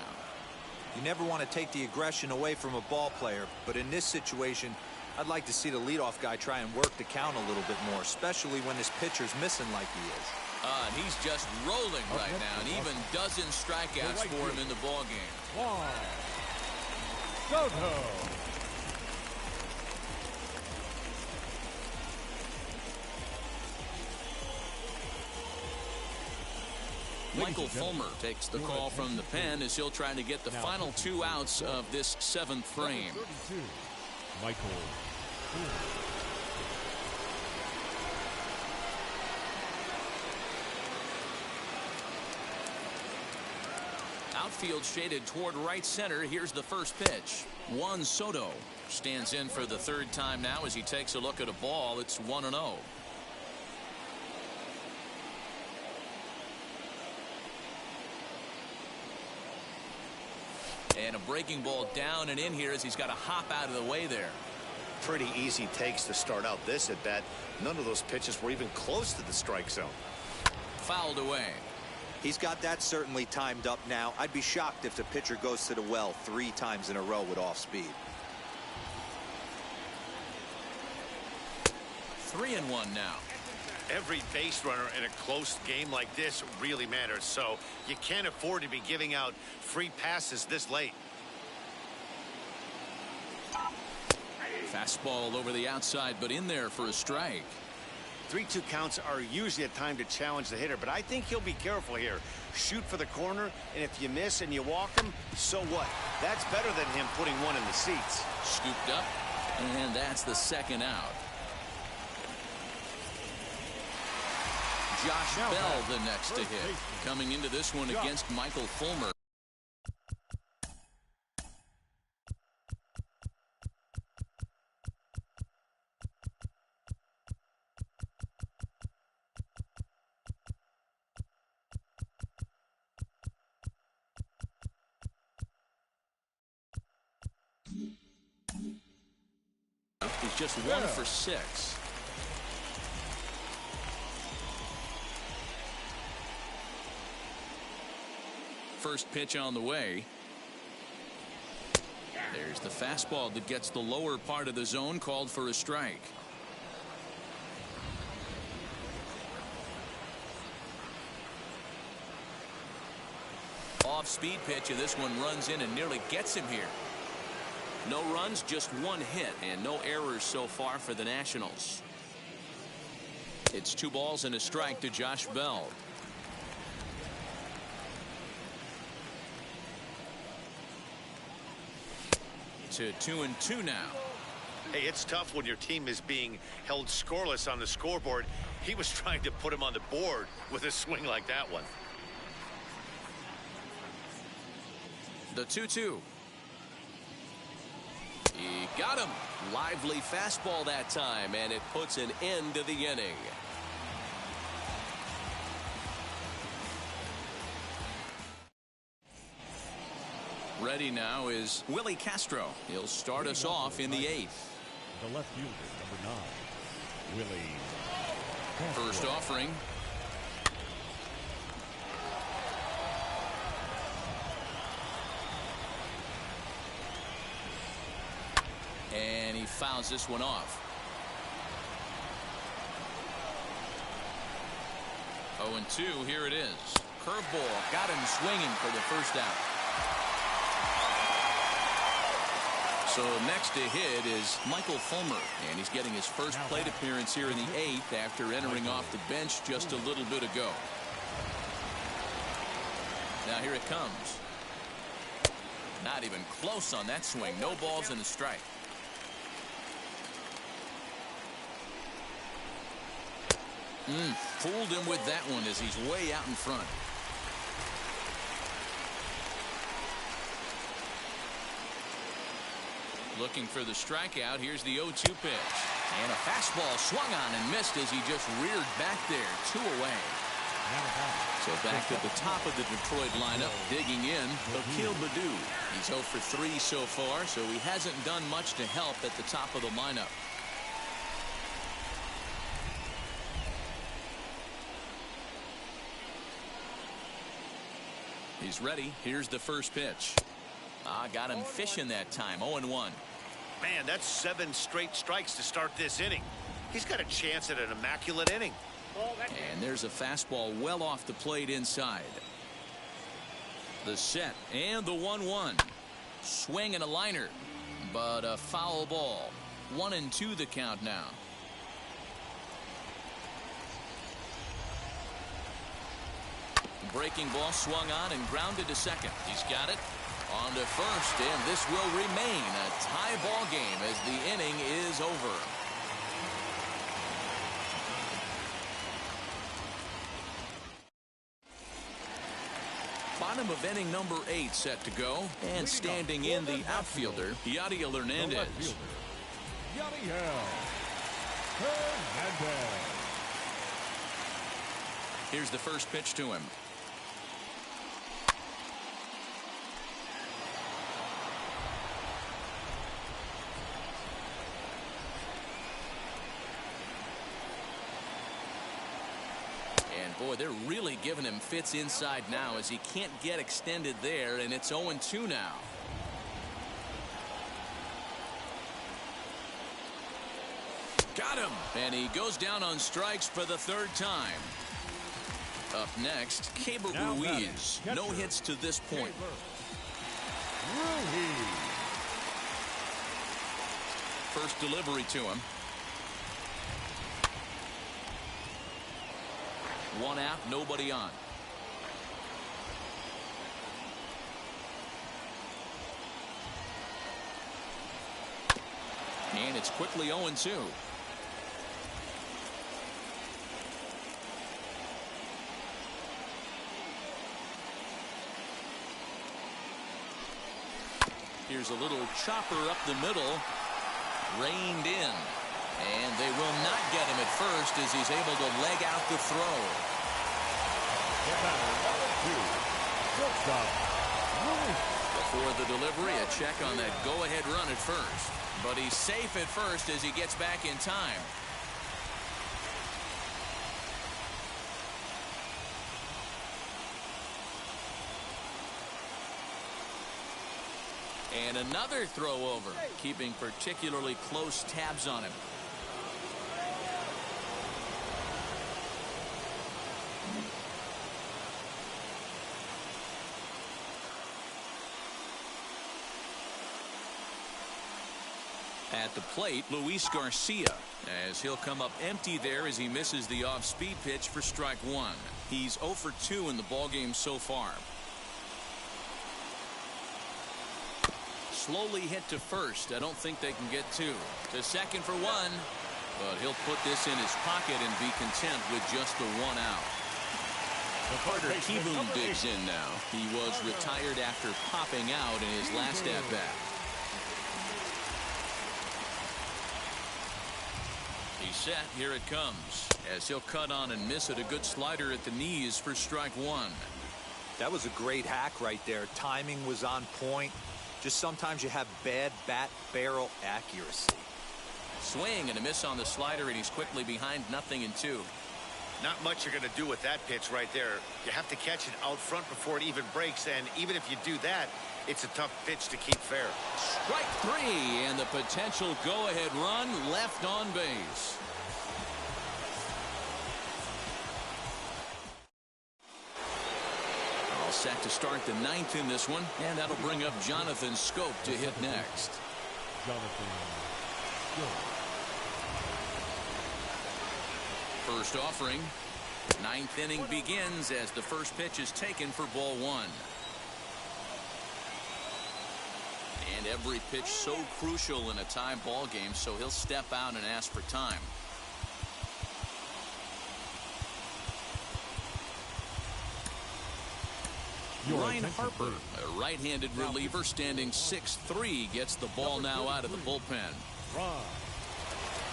D: You never want to take the aggression away from a ball player, but in this situation, I'd like to see the leadoff guy try and work the count a little bit more, especially when his pitcher's missing like he is.
B: And he's just rolling right now, and even dozen strikeouts for him in the ball game.
C: Soto.
B: Michael Fulmer takes the call from the pen as he'll try to get the final 2 outs of this 7th frame.
C: Michael Fulmer.
B: Outfield shaded toward right center. Here's the first pitch. Juan Soto stands in for the 3rd time now as he takes a look at a ball. It's 1-0. And a breaking ball down and in here as he's got to hop out of the way there.
A: Pretty easy takes to start out this at bat. None of those pitches were even close to the strike zone.
B: Fouled away.
D: He's got that certainly timed up now. I'd be shocked if the pitcher goes to the well 3 times in a row with off speed.
B: 3-1 now.
A: Every base runner in a close game like this really matters, so you can't afford to be giving out free passes this late.
B: Fastball over the outside, but in there for a strike.
A: 3-2 counts are usually a time to challenge the hitter, but I think he'll be careful here. Shoot for the corner, and if you miss and you walk him, so what? That's better than him putting one in the seats.
B: Scooped up, and that's the 2nd out. Josh Bell the next to hit. Coming into this one against Michael Fulmer. He's just 1 for 6. first pitch on the way. There's the fastball that gets the lower part of the zone, called for a strike. Off-speed pitch, and this one runs in and nearly gets him here. No runs, just one hit, and no errors so far for the Nationals. It's 2 balls and a strike to Josh Bell. To 2-2 now.
A: Hey, it's tough when your team is being held scoreless on the scoreboard. He was trying to put him on the board with a swing like that one.
B: The 2-2. He got him. Lively fastball that time, and it puts an end to the inning. Ready now is Willie Castro. He'll start us off in the 8th.
C: The left fielder, number 9, Willie Castro.
B: First offering. And he fouls this one off. 0-2, here it is. Curveball got him swinging for the first out. So next to hit is Michael Fulmer, and he's getting his first plate appearance here in the 8th after entering off the bench just a little bit ago. Now here it comes. Not even close on that swing. No balls and a strike. Fooled him with that one as he's way out in front. Looking for the strikeout. Here's the 0-2 pitch. And a fastball swung on and missed as he just reared back there. 2 away. So back at the top of the Detroit lineup, digging in, Akil Baddoo. He's 0 for 3 so far, so he hasn't done much to help at the top of the lineup. He's ready. Here's the first pitch. Got him fishing that time. 0-1.
A: Man, that's 7 straight strikes to start this inning. He's got a chance at an immaculate inning.
B: And there's a fastball well off the plate inside. The set and the 1-1. Swing and a liner, but a foul ball. 1-2 the count now. Breaking ball swung on and grounded to second. He's got it. On to first, and this will remain a tie ball game as the inning is over. Bottom of inning number 8 set to go, and standing in the outfielder, Yadiel Hernandez. Here's the first pitch to him. Boy, they're really giving him fits inside now as he can't get extended there, and it's 0-2 now. Got him, and he goes down on strikes for the 3rd time. Up next, Keibert Ruiz. No hits to this point. First delivery to him. 1 out, nobody on. And it's quickly 0-2. Here's a little chopper up the middle. Reined in. And they will not get him at first as he's able to leg out the throw. Before the delivery, a check on that go-ahead run at first. But he's safe at first as he gets back in time. And another throw over, keeping particularly close tabs on him. At the plate, Luis Garcia, as he'll come up empty there as he misses the off-speed pitch for strike one. He's 0 for 2 in the ballgame so far. Slowly hit to first. I don't think they can get two. To second for one, but he'll put this in his pocket and be content with just the one out. Carter Kieboom digs in now. He was retired after popping out in his last at-bat. He's set. Here it comes as he'll cut on and miss it. A good slider at the knees for strike one.
D: That was a great hack right there. Timing was on point. Just sometimes you have bad bat barrel accuracy.
B: Swing and a miss on the slider, and he's quickly behind 0-2.
A: Not much you're going to do with that pitch right there. You have to catch it out front before it even breaks, and even if you do that, it's a tough pitch to keep fair.
B: Strike three, and the potential go-ahead run left on base. All set to start the ninth in this one, and that'll bring up Jonathan Scope to hit next. First offering. Ninth inning begins as the first pitch is taken for ball one. And every pitch so crucial in a tie ball game, so he'll step out and ask for time. Ryan Harper, a right-handed reliever standing 6'3", gets the ball now out of the bullpen.
C: Ron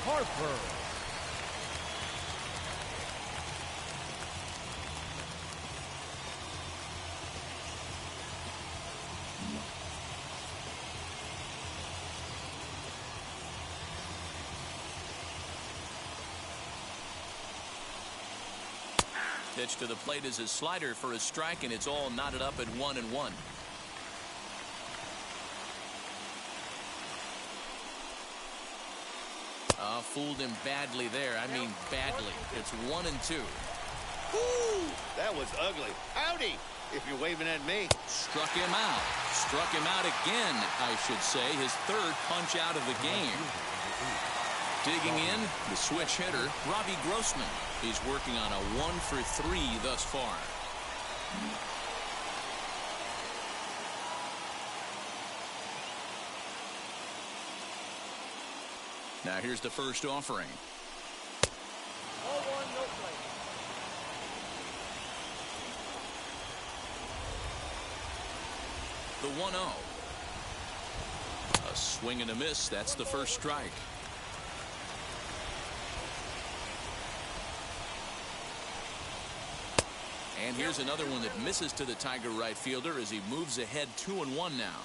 C: Harper.
B: Pitch to the plate is a slider for a strike, and it's all knotted up at 1-1. Fooled him badly there. I mean badly. It's 1-2.
A: Woo! That was ugly. Howdy, if you're waving at me.
B: Struck him out. Struck him out again, I should say. His third punch out of the game. Digging in, the switch hitter, Robbie Grossman. He's working on a 1 for 3 thus far. Now here's the first offering.
E: 0-1, no play.
B: The 1-0. A swing and a miss. That's the first strike. And here's another one that misses to the Tiger right fielder as he moves ahead 2-1 now.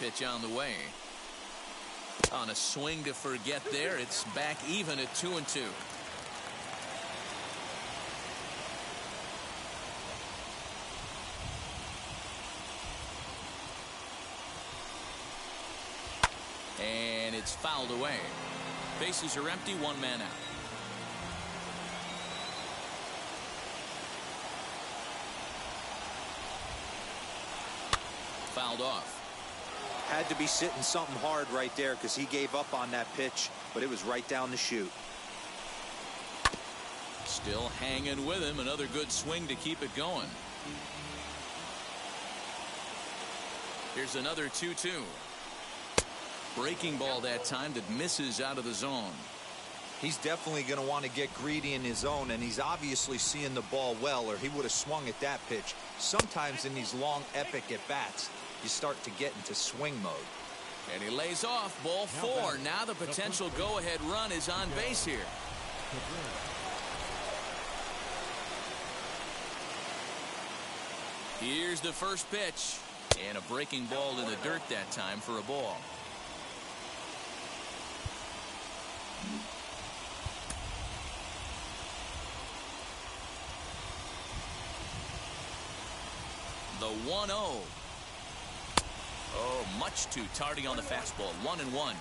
B: Pitch on the way. On a swing to forget there, it's back even at 2-2. And it's fouled away. Bases are empty, one man out. Fouled off.
D: Had to be sitting something hard right there because he gave up on that pitch, but it was right down the chute.
B: Still hanging with him. Another good swing to keep it going. Here's another 2-2. Breaking ball that time that misses out of the zone.
D: He's definitely going to want to get greedy in his zone, and he's obviously seeing the ball well, or he would have swung at that pitch. Sometimes in these long epic at bats, you start to get into swing mode.
B: And he lays off. Ball 4. Now the potential go-ahead run is on base here. Here's the first pitch. And a breaking ball in the dirt that time for a ball. 1-0. Oh, much too tardy on the fastball. 1-1.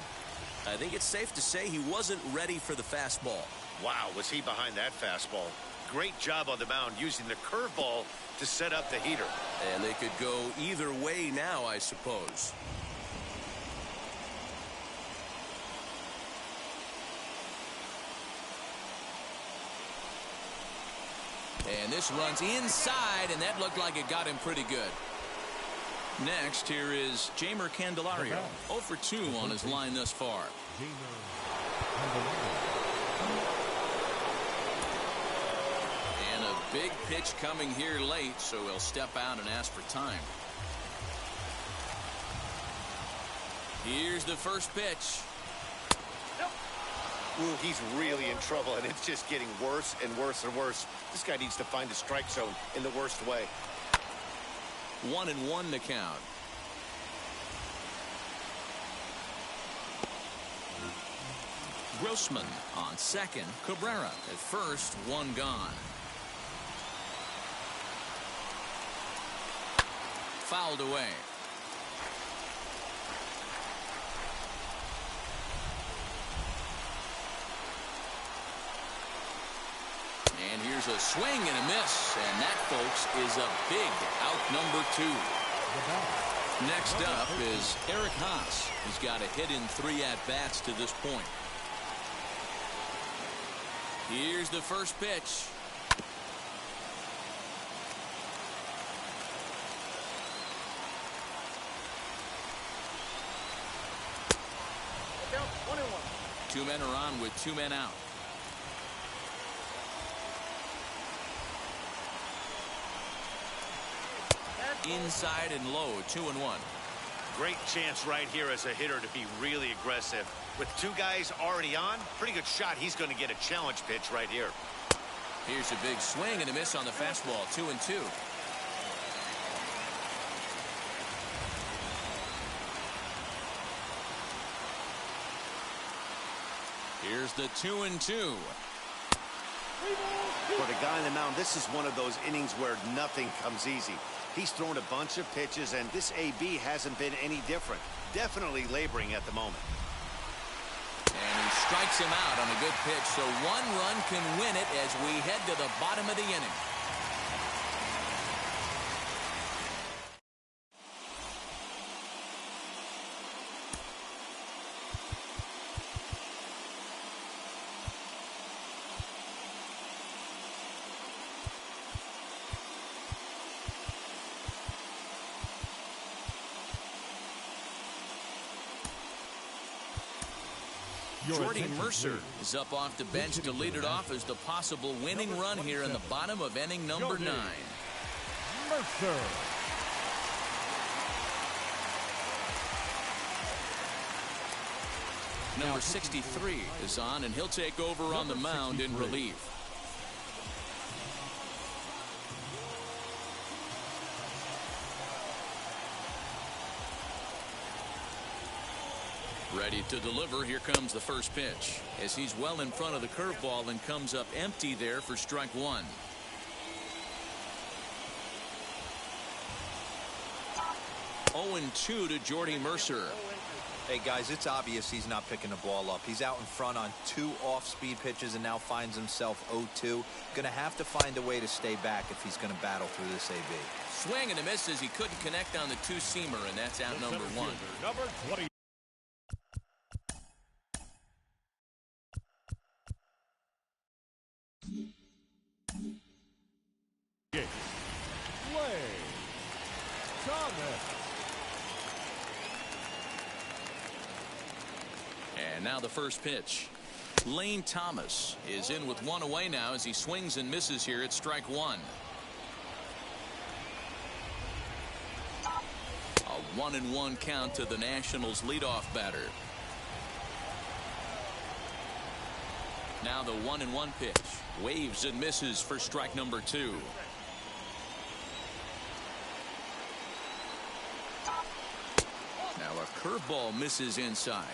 B: I think it's safe to say he wasn't ready for the fastball.
A: Wow, was he behind that fastball. Great job on the mound using the curveball to set up the heater.
B: And they could go either way now, I suppose. And this runs inside, and that looked like it got him pretty good. Next, here is Jamer Candelario. 0 for 2 on his line thus far. And a big pitch coming here late, so he'll step out and ask for time. Here's the first pitch.
A: Ooh, he's really in trouble, and it's just getting worse and worse and worse. This guy needs to find a strike zone in the worst way.
B: 1-1 to count. Grossman on second. Cabrera at first. One gone. Fouled away. And here's a swing and a miss. And that, folks, is a big out number 2. Next up is Eric Haas. He's got a hit in 3 at-bats to this point. Here's the first pitch.
E: Look out, 1-1.
B: 2 men are on with 2 men out. Inside and low, 2-1.
A: Great chance right here as a hitter to be really aggressive. With 2 guys already on, pretty good shot. He's going to get a challenge pitch right here.
B: Here's a big swing and a miss on the fastball. 2-2. Here's the 2-2.
A: For the guy on the mound, this is one of those innings where nothing comes easy. He's thrown a bunch of pitches, and this AB hasn't been any different. Definitely laboring at the moment.
B: And he strikes him out on a good pitch, so 1 run can win it as we head to the bottom of the inning. Jordy Mercer is up off the bench to lead it off as the possible winning run here in the bottom of inning number 9.
C: Mercer.
B: Number 63 is on, and he'll take over on the mound in relief. Ready to deliver. Here comes the first pitch as he's well in front of the curveball and comes up empty there for strike 1. Oh, 2 to Jordy Mercer.
D: Hey, guys, it's obvious he's not picking the ball up. He's out in front on 2 off-speed pitches and now finds himself 0-2. Going to have to find a way to stay back if he's going to battle through this AB.
B: Swing and a miss as he couldn't connect on the 2-seamer, and that's out number 1.
C: Number 20.
B: And now the first pitch. Lane Thomas is in with 1 away now as he swings and misses here at strike 1. A 1-1 count to the Nationals leadoff batter. Now the 1-1 pitch. Waves and misses for strike number 2. Now a curveball misses inside.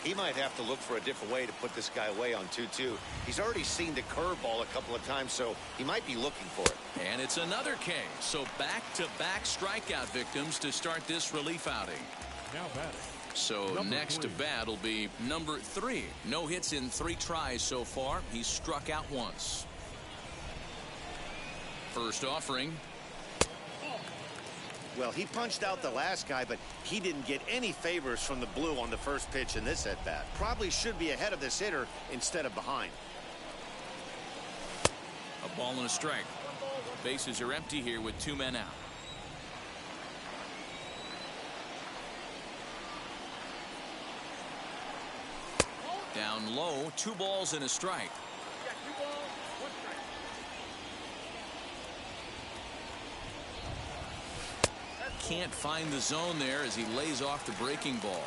A: He might have to look for a different way to put this guy away on 2-2. He's already seen the curveball a couple of times, so he might be looking for it.
B: And it's another K. So back-to-back strikeout victims to start this relief outing.
C: Now batting.
B: So
C: Number
B: next
C: 3.
B: to bat will be number 3. No hits in 3 tries so far. He's struck out once. First offering.
A: Well, he punched out the last guy, but he didn't get any favors from the blue on the first pitch in this at-bat. Probably should be ahead of this hitter instead of behind.
B: A ball and a strike. Bases are empty here with 2 men out. Down low, 2 balls and a strike.
E: Yeah, 2 balls, 1 strike.
B: Can't find the zone there as he lays off the breaking ball.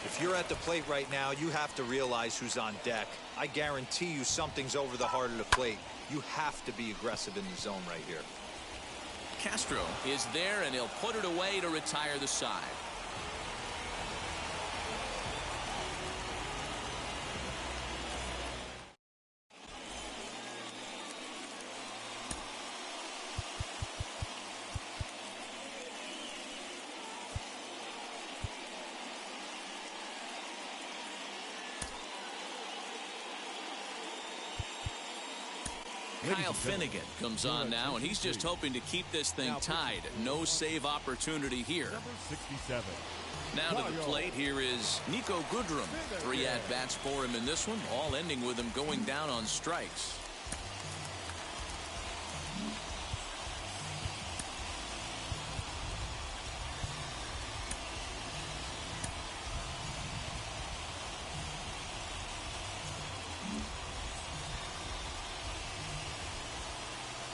D: If you're at the plate right now, you have to realize who's on deck. I guarantee you something's over the heart of the plate. You have to be aggressive in the zone right here.
B: Castro is there, and he'll put it away to retire the side. Kyle Finnegan comes on now, and he's just hoping to keep this thing tied. No save opportunity here.
C: Number 67.
B: Now to the plate, here is Nico Goodrum. 3 at-bats for him in this one, all ending with him going down on strikes.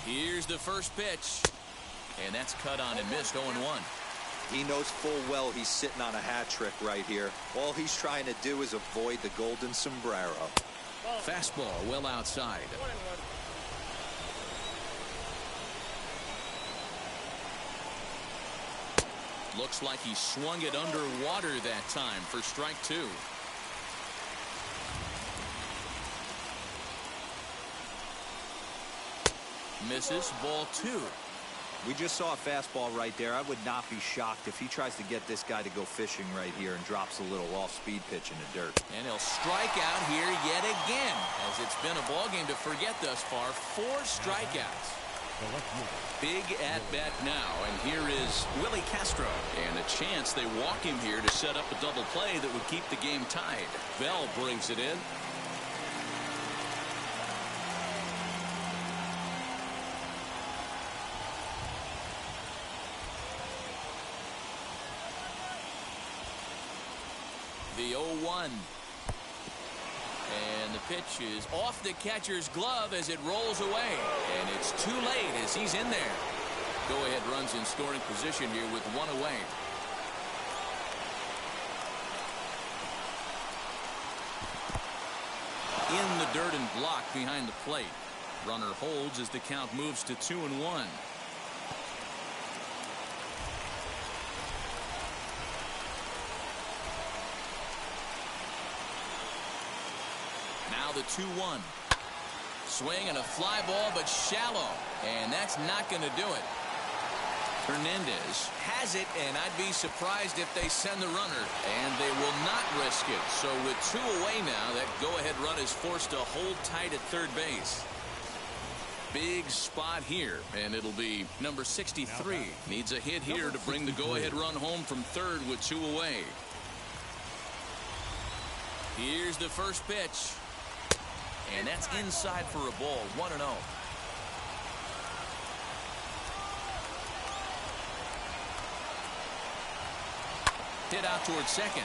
B: Here's the first pitch, and that's cut on and missed. 0-1.
D: He knows full well he's sitting on a hat trick right here. All he's trying to do is avoid the golden sombrero.
B: Fastball well outside.
E: 1-1.
B: Looks like he swung it underwater that time for strike 2. Misses. Ball 2.
D: We just saw a fastball right there. I would not be shocked if he tries to get this guy to go fishing right here and drops a little off-speed pitch in the dirt.
B: And he'll strike out here yet again, as it's been a ball game to forget thus far. 4 strikeouts. Big at-bat now, and here is Willie Castro. And a chance they walk him here to set up a double play that would keep the game tied. Bell brings it in. The 0-1. And the pitch is off the catcher's glove as it rolls away. And it's too late as he's in there. Go-ahead runs in scoring position here with 1 away. In the dirt and blocked behind the plate. Runner holds as the count moves to 2-1. Now the 2-1. Swing and a fly ball, but shallow. And that's not going to do it. Hernandez has it, and I'd be surprised if they send the runner. And they will not risk it. So with 2 away now, that go-ahead run is forced to hold tight at third base. Big spot here, and it'll be number 63. Needs a hit here to bring the go-ahead run home from third with 2 away. Here's the first pitch. And that's inside for a ball. 1-0. Hit out towards second.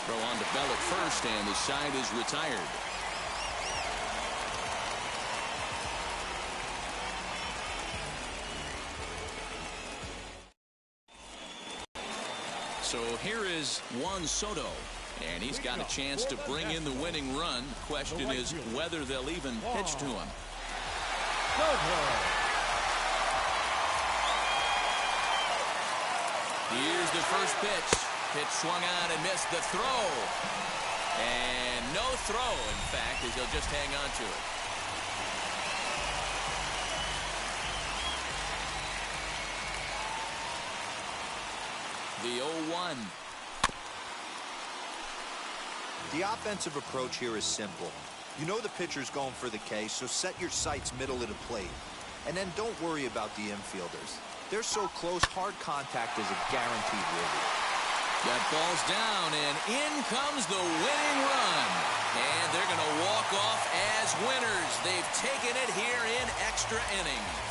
B: Throw on to Bell at first, and the side is retired. So here is Juan Soto, and he's got a chance to bring in the winning run. Question is whether they'll even pitch to him. Here's the first pitch. Pitch swung on and missed the throw. And no throw, in fact, as he'll just hang on to it. The 0-1.
D: The offensive approach here is simple. You know the pitcher's going for the K, so set your sights middle of the plate. And then don't worry about the infielders. They're so close, hard contact is a guaranteed win.
B: That ball's down, and in comes the winning run. And they're going to walk off as winners. They've taken it here in extra innings.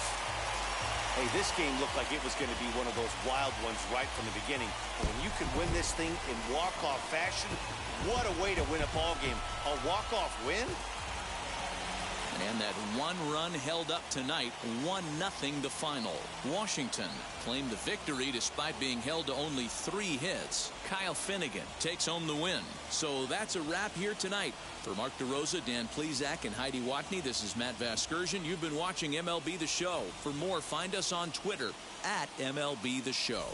A: Hey, this game looked like it was going to be one of those wild ones right from the beginning. But when you can win this thing in walk-off fashion, what a way to win a ball game. A walk-off win?
B: And that one run held up tonight, 1-0 the final. Washington claimed the victory despite being held to only 3 hits. Kyle Finnegan takes home the win. So that's a wrap here tonight. For Mark DeRosa, Dan Plesac, and Heidi Watney, this is Matt Vasgersian. You've been watching MLB The Show. For more, find us on Twitter at MLB The Show.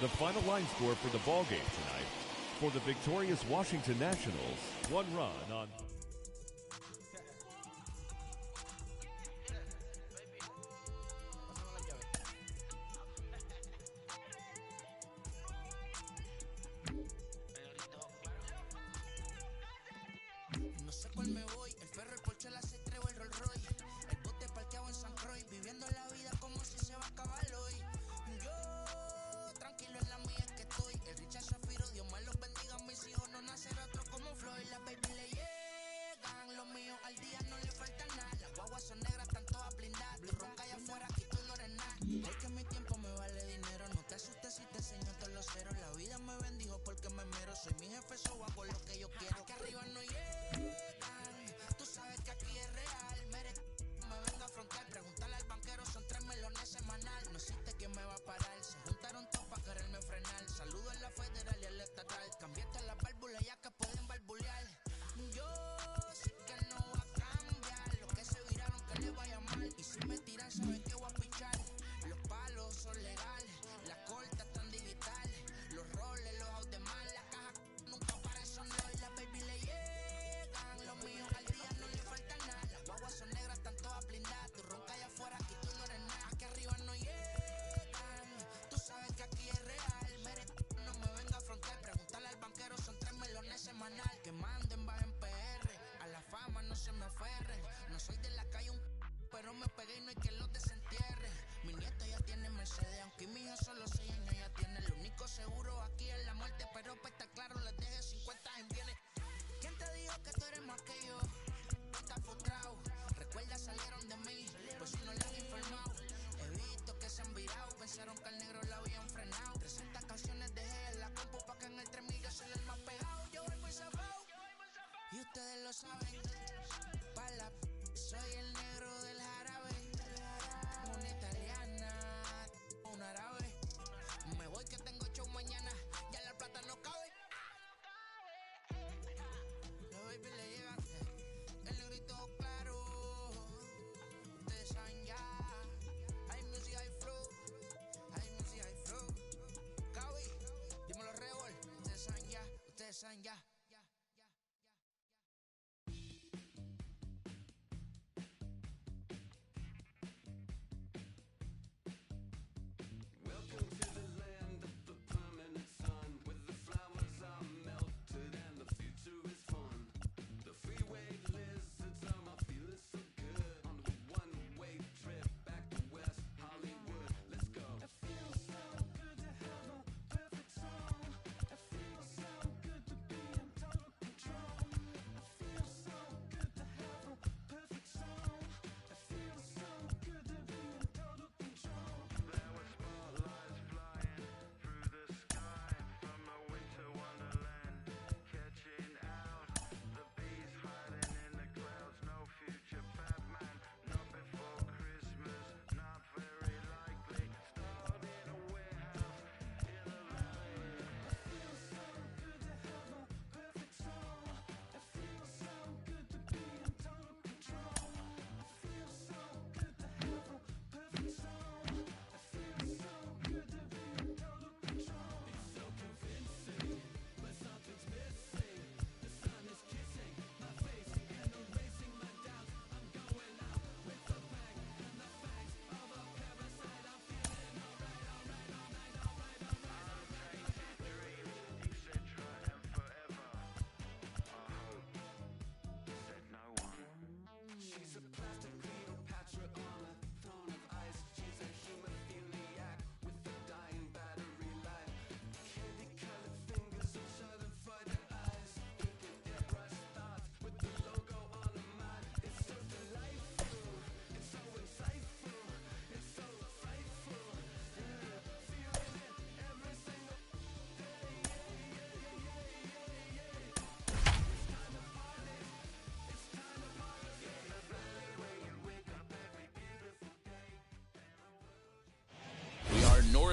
C: The final line score for the ball game tonight: for the victorious Washington Nationals, 1 run on.
F: No sé cuál me voy, el perro, el Porsche, la C3 o el Rolls Royce. El bote parqueado en San Croix, viviendo la vida como si se va a acabar hoy. Yo, tranquilo en la mía que estoy. El Richard Shafiro, Dios me los bendiga, mis hijos no nacerá otro como Floyd. La baby le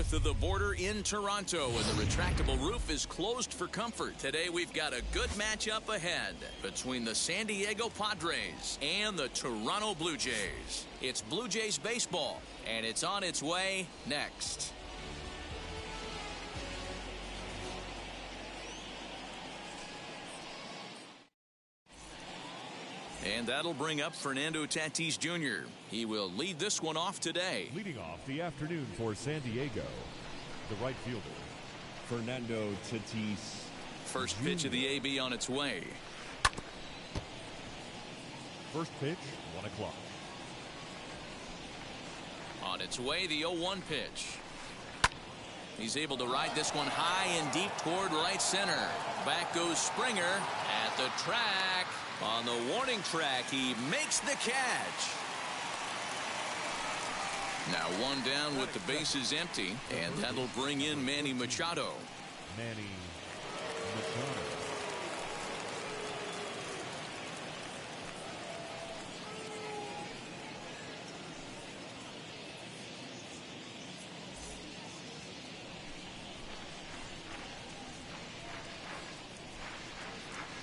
B: north of the border in Toronto, and the retractable roof is closed for comfort. Today we've got a good matchup ahead between the San Diego Padres and the Toronto Blue Jays. It's Blue Jays baseball, and it's on its way next. And that'll bring up Fernando Tatis Jr. He will lead this one off today.
C: Leading off the afternoon for San Diego, the right fielder, Fernando Tatis.
B: First pitch of the AB on its way.
C: First pitch, 1 o'clock.
B: On its way, the 0-1 pitch. He's able to ride this one high and deep toward right center. Back goes Springer at the track. On the warning track, he makes the catch. Now one down with the bases empty, and that'll bring in Manny Machado.
C: Manny Machado.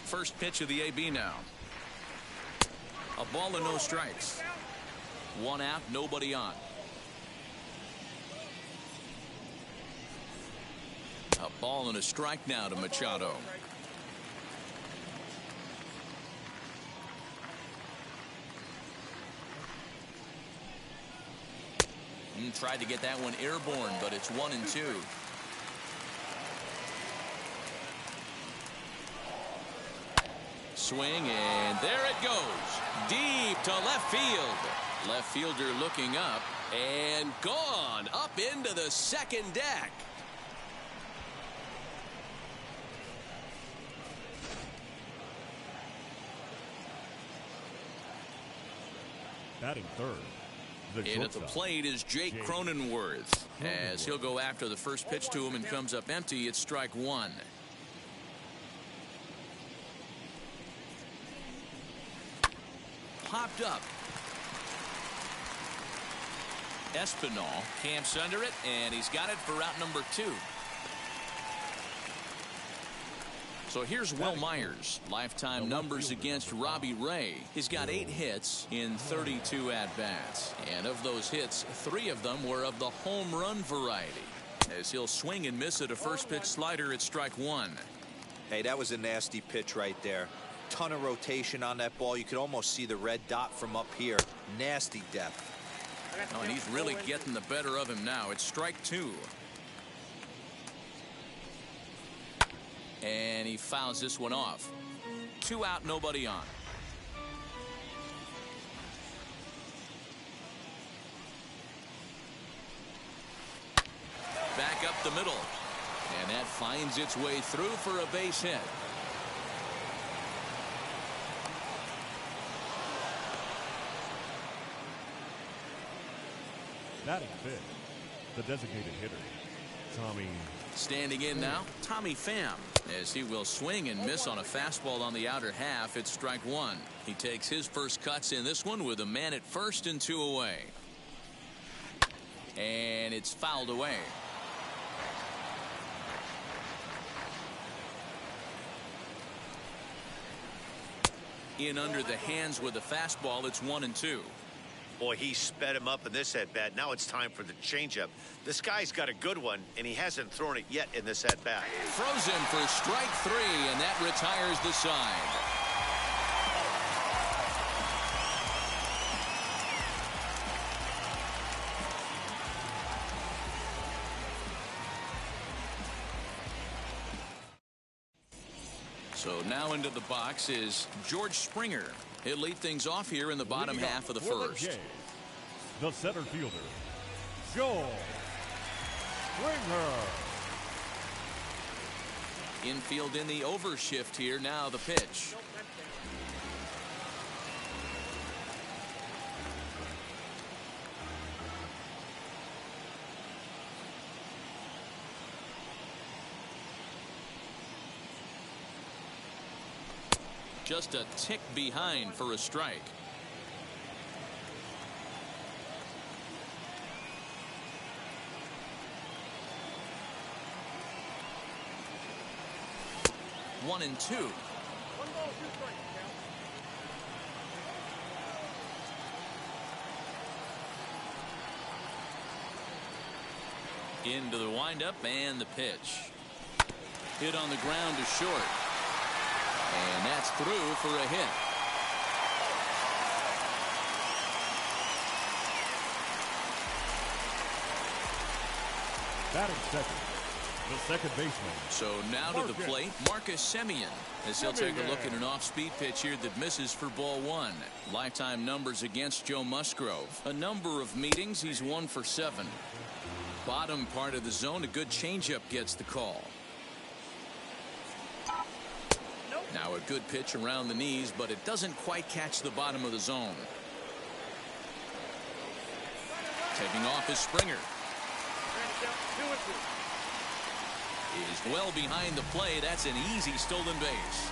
B: First pitch of the AB now. A ball and no strikes. One out, nobody on. A ball and a strike now to Machado. Tried to get that one airborne, but it's 1-2. Swing, and there it goes. Deep to left field. Left fielder looking up, and gone up into the second deck.
C: Batting third.
B: And at the plate is Jake Cronenworth. As he'll go after the first pitch to him and comes up empty, it's strike one. Popped up. Espinal camps under it, and he's got it for out number 2. So here's Will Myers. Lifetime numbers against Robbie Ray. He's got 8 hits in 32 at-bats. And of those hits, 3 of them were of the home run variety. As he'll swing and miss at a first pitch slider at strike one.
D: Hey, that was a nasty pitch right there. Ton of rotation on that ball. You could almost see the red dot from up here. Nasty depth.
B: Oh, and he's really getting the better of him now. It's strike 2. And he fouls this one off. 2 out, nobody on. Back up the middle. And that finds its way through for a base hit.
C: Batting fifth, the designated hitter, Tommy.
B: Standing in now, Tommy Pham, as he will swing and miss on a fastball on the outer half. It's strike one. He takes his first cuts in this one with a man at first and 2 away. And it's fouled away. In under the hands with a fastball. It's 1-2.
A: Boy, he sped him up in this at-bat. Now it's time for the changeup. This guy's got a good one, and he hasn't thrown it yet in this at-bat.
B: Throws him for strike 3, and that retires the side. So now into the box is George Springer. He'll lead things off here in the bottom half of the first.
C: The center fielder, Joel Springer.
B: Infield in the overshift here. Now the pitch. Just a tick behind for a strike. 1-2.
E: 1 ball, 2 strikes.
B: Into the windup and the pitch. Hit on the ground to short. And that's through for a hit.
C: Batting second, the second baseman.
B: So now to the plate, Marcus Semien, as he'll take a look at an off-speed pitch here that misses for ball 1. Lifetime numbers against Joe Musgrove. A number of meetings, he's 1 for 7. Bottom part of the zone, a good changeup gets the call. Now a good pitch around the knees, but it doesn't quite catch the bottom of the zone. Taking off is Springer. Is well behind the play. That's an easy stolen base.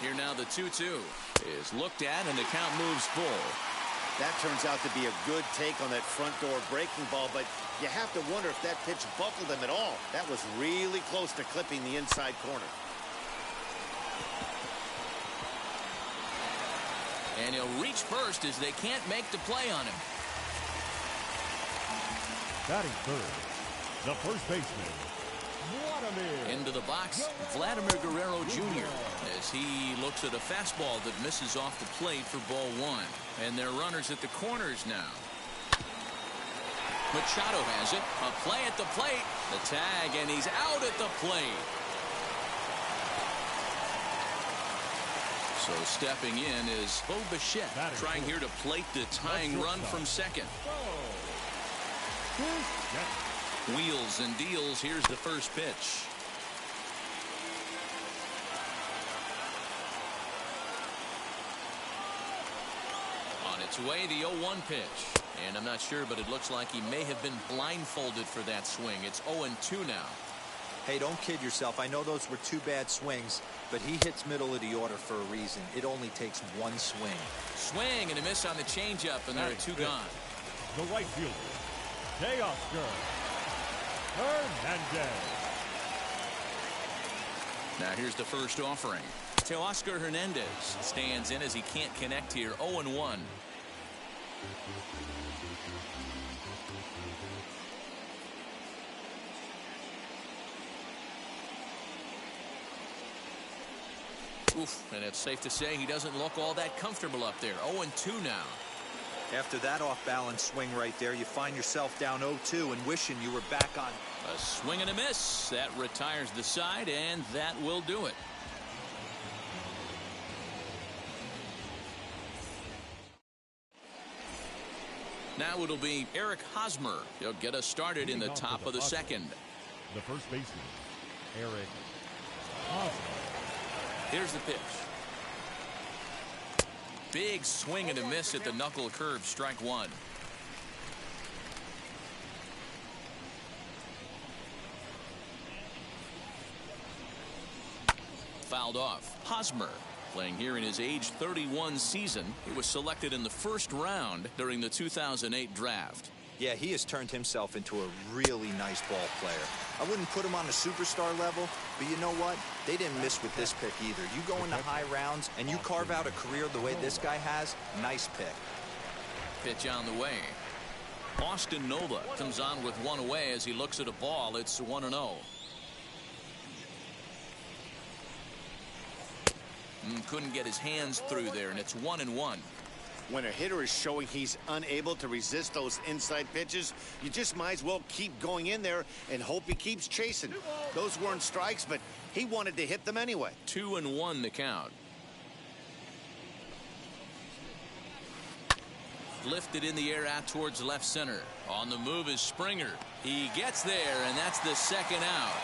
B: Here now the 2-2 is looked at and the count moves full.
A: That turns out to be a good take on that front door breaking ball, but you have to wonder if that pitch buckled him at all. That was really close to clipping the inside corner.
B: And he'll reach first as they can't make the play on him.
C: Batting third, the first baseman, Vladimir.
B: Into the box, Vladimir Guerrero Jr. as he looks at a fastball that misses off the plate for ball 1. And they're runners at the corners now. Machado has it. A play at the plate. The tag, and he's out at the plate. So stepping in is Bo Bichette, trying here to plate the tying run from second. Wheels and deals. Here's the first pitch. On its way, the 0-1 pitch. And I'm not sure, but it looks like he may have been blindfolded for that swing. It's 0-2 now.
D: Hey, don't kid yourself. I know those were 2 bad swings, but he hits middle of the order for a reason. It only takes 1 swing.
B: Swing and a miss on the changeup, and there are 2 gone.
C: The right fielder, Teoscar Hernandez.
B: Now here's the first offering. Teoscar Hernandez stands in as he can't connect here. 0-1. Oof, and it's safe to say he doesn't look all that comfortable up there. 0-2 now.
D: After that off-balance swing right there, you find yourself down 0-2 and wishing you were back on.
B: A swing and a miss. That retires the side, and that will do it. Now it'll be Eric Hosmer. He'll get us started in the top of the second.
C: The first baseman, Eric Hosmer.
B: Here's the pitch. Big swing and a miss at the knuckle curve. Strike 1. Fouled off. Hosmer playing here in his age 31 season. He was selected in the first round during the 2008 draft.
D: Yeah, he has turned himself into a really nice ball player. I wouldn't put him on a superstar level, but you know what? They didn't miss with this pick either. You go into high rounds and you carve out a career the way this guy has, nice pick.
B: Pitch on the way. Austin Nova comes on with 1 away as he looks at a ball. It's 1-0. Couldn't get his hands through there, and it's 1-1.
A: When a hitter is showing he's unable to resist those inside pitches, you just might as well keep going in there and hope he keeps chasing. Those weren't strikes, but he wanted to hit them anyway.
B: 2-1 the count. Lifted in the air out towards left center. On the move is Springer. He gets there, and that's the second out.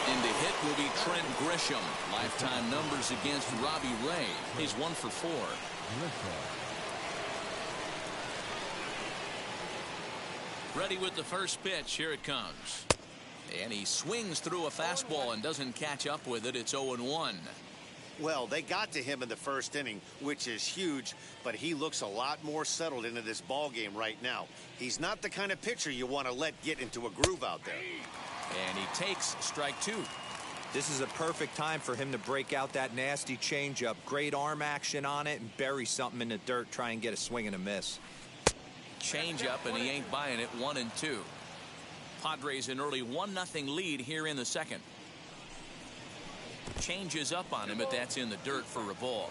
B: In the hit will be Trent Grisham. Lifetime numbers against Robbie Ray. He's 1 for 4. Ready with the first pitch. Here it comes. And he swings through a fastball and doesn't catch up with it. It's 0-1.
A: Well, they got to him in the first inning, which is huge, but he looks a lot more settled into this ball game right now. He's not the kind of pitcher you want to let get into a groove out there.
B: And he takes strike 2.
D: This is a perfect time for him to break out that nasty changeup. Great arm action on it and bury something in the dirt. Try and get a swing and a miss.
B: Changeup, and he ain't buying it. 1-2. Padres an early 1-0 lead here in the second. Changes up on him, but that's in the dirt for a ball.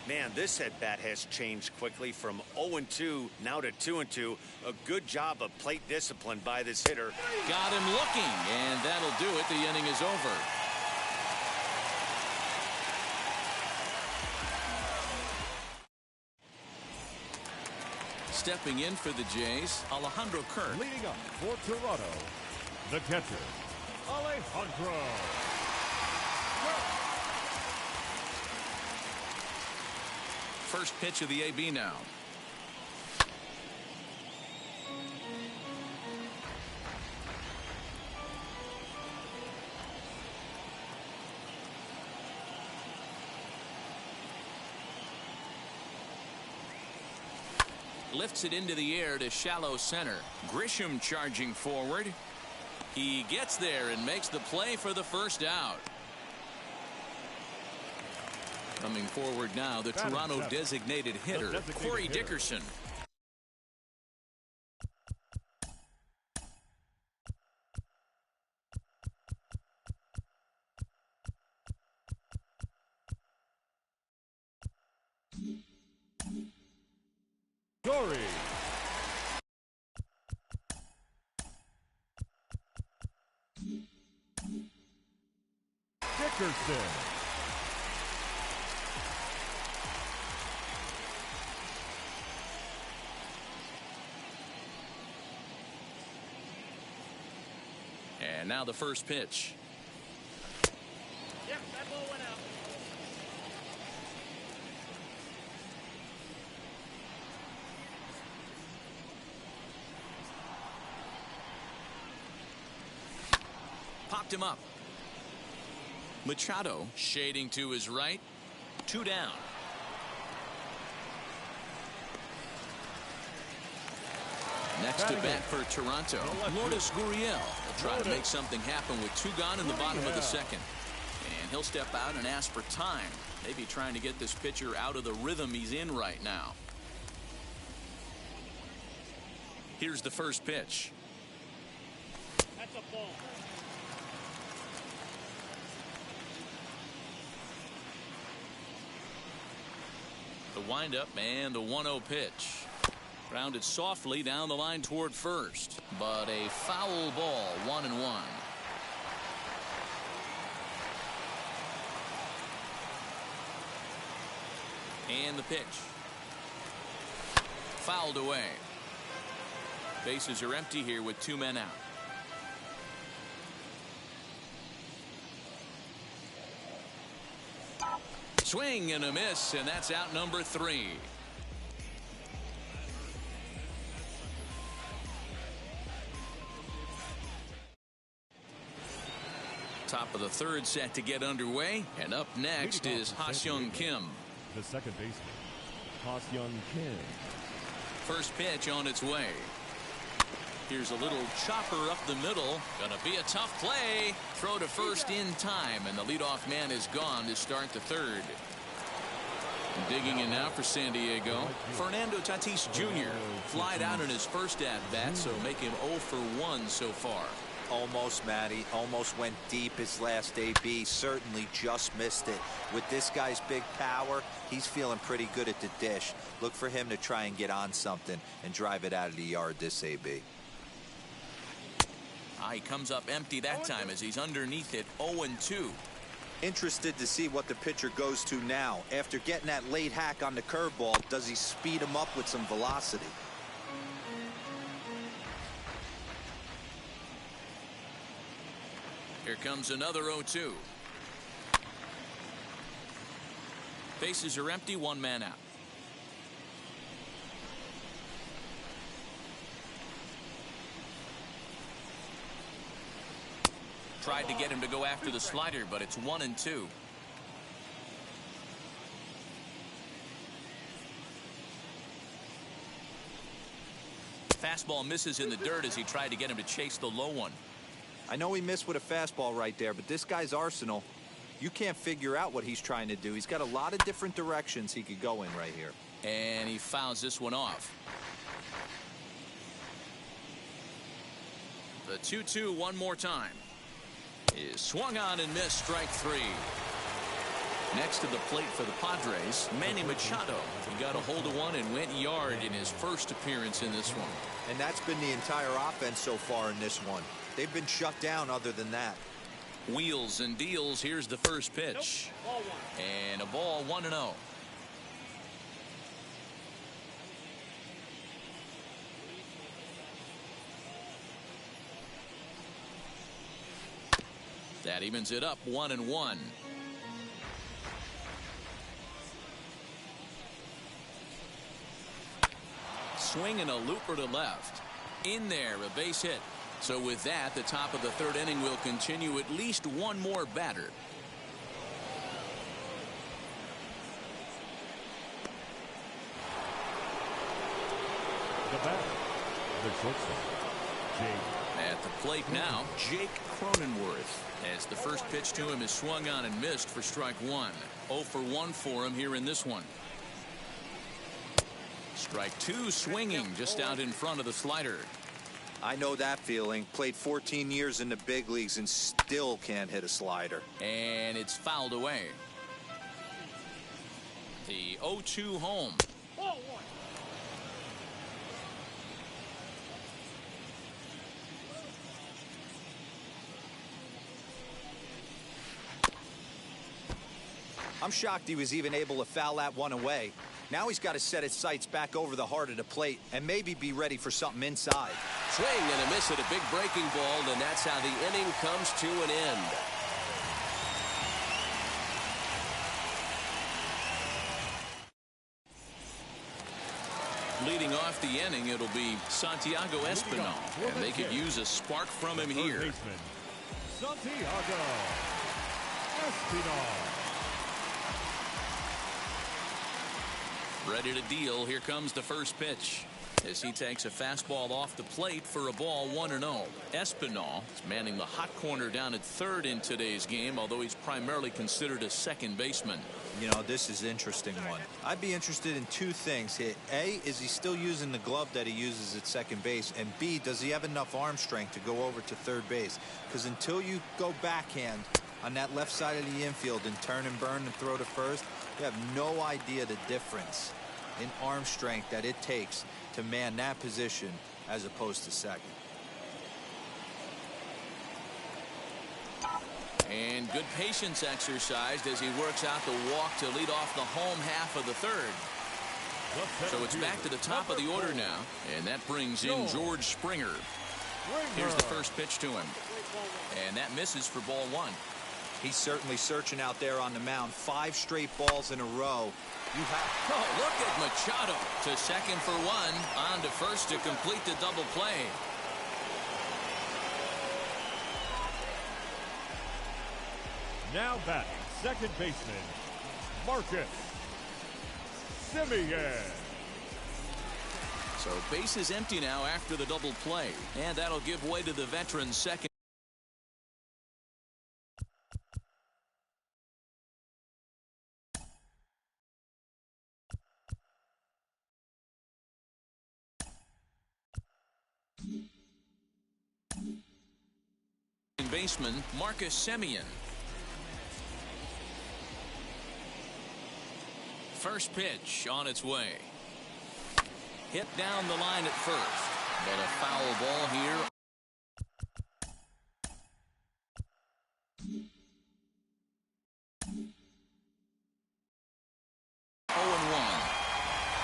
A: Man, this at-bat has changed quickly from 0-2 now to 2-2. A good job of plate discipline by this hitter.
B: Got him looking, and that'll do it. The inning is over. Stepping in for the Jays, Alejandro Kirk.
C: Leading up for Toronto, the catcher, Alejandro.
B: First pitch of the AB now. Lifts it into the air to shallow center. Grisham charging forward. He gets there and makes the play for the first out. Coming forward now, the Toronto designated hitter, Corey Dickerson.
C: Corey. Dickerson.
B: And now the first pitch.
E: Yep, that ball went out.
B: Popped him up. Machado shading to his right. 2 down. Next to bat for Toronto, Lourdes Gurriel will try to make something happen with 2 gone in the bottom of the second. And he'll step out and ask for time. Maybe trying to get this pitcher out of the rhythm he's in right now. Here's the first pitch.
E: That's a ball.
B: The windup and the 1-0 pitch. Grounded softly down the line toward first, but a foul ball. 1-1. And the pitch. Fouled away. Bases are empty here with 2 men out. Swing and a miss, and that's out number 3. Top of the third set to get underway, and up next is Ha-Seong Kim.
C: The second baseman, Ha-Seong Kim.
B: First pitch on its way. Here's a little chopper up the middle. Gonna be a tough play. Throw to first in time, and the leadoff man is gone to start the third. Digging in now for San Diego, Fernando Tatis Jr. flied out in his first at-bat, so make him 0 for 1 so far.
D: Almost, Matty. Almost went deep his last AB. Certainly just missed it. With this guy's big power, he's feeling pretty good at the dish. Look for him to try and get on something and drive it out of the yard this AB.
B: He comes up empty that time as he's underneath it. 0-2.
D: Interested to see what the pitcher goes to now. After getting that late hack on the curveball, does he speed him up with some velocity?
B: Here comes another 0-2. Bases are empty, 1 man out. Tried to get him to go after the slider, but it's 1-2. Fastball misses in the dirt as he tried to get him to chase the low one.
D: I know he missed with a fastball right there, but this guy's arsenal, you can't figure out what he's trying to do. He's got a lot of different directions he could go in right here.
B: And he fouls this one off. The 2-2 one more time. Is swung on and missed, strike three. Next to the plate for the Padres, Manny Machado. He got a hold of one and went yard in his first appearance in this one.
D: And that's been the entire offense so far in this one. They've been shut down other than that.
B: Wheels and deals. Here's the first pitch.
E: Nope. Ball one.
B: And a ball 1-0. That evens it up 1-1. Swing and a looper to left. In there, a base hit. So with that, the top of the third inning will continue at least one more batter.
C: The batter, the shortstop, Jake.
B: At the plate now, Jake Cronenworth. As the first pitch to him is swung on and missed for strike one. 0 for 1 for him here in this one. Strike two, swinging just out in front of the slider.
D: I know that feeling. Played 14 years in the big leagues and still can't hit a slider.
B: And it's fouled away. The 0-2 home.
E: Ball one.
D: I'm shocked he was even able to foul that one away. Now he's got to set his sights back over the heart of the plate and maybe be ready for something inside.
G: Swing and a miss at a big breaking ball, and that's how the inning comes to an end.
B: Leading off the inning, it'll be Santiago Espinal, and they could use a spark from him here.
C: Santiago Espinal.
B: Ready to deal. Here comes the first pitch as he takes a fastball off the plate for a ball 1-0. Espinal is manning the hot corner down at third in today's game, although he's primarily considered a second baseman.
D: You know, this is an interesting one. I'd be interested in two things. A, is he still using the glove that he uses at second base? And B, does he have enough arm strength to go over to third base? Because until you go backhand on that left side of the infield and turn and burn and throw to first, you have no idea the difference in arm strength that it takes to man that position as opposed to second.
B: And good patience exercised as he works out the walk to lead off the home half of the third. So it's back to the top of the order now, and that brings in George Springer. Here's the first pitch to him, and that misses for ball one.
D: He's certainly searching out there on the mound. 5 straight balls in a row. You have.
B: Oh, look at Machado to second for one, on to first to complete the double play.
C: Now batting, second baseman, Marcus Semien.
B: So base is empty now after the double play, and that'll give way to the veteran second. Baseman Marcus Semien. First pitch on its way. Hit down the line at first, but a foul ball here.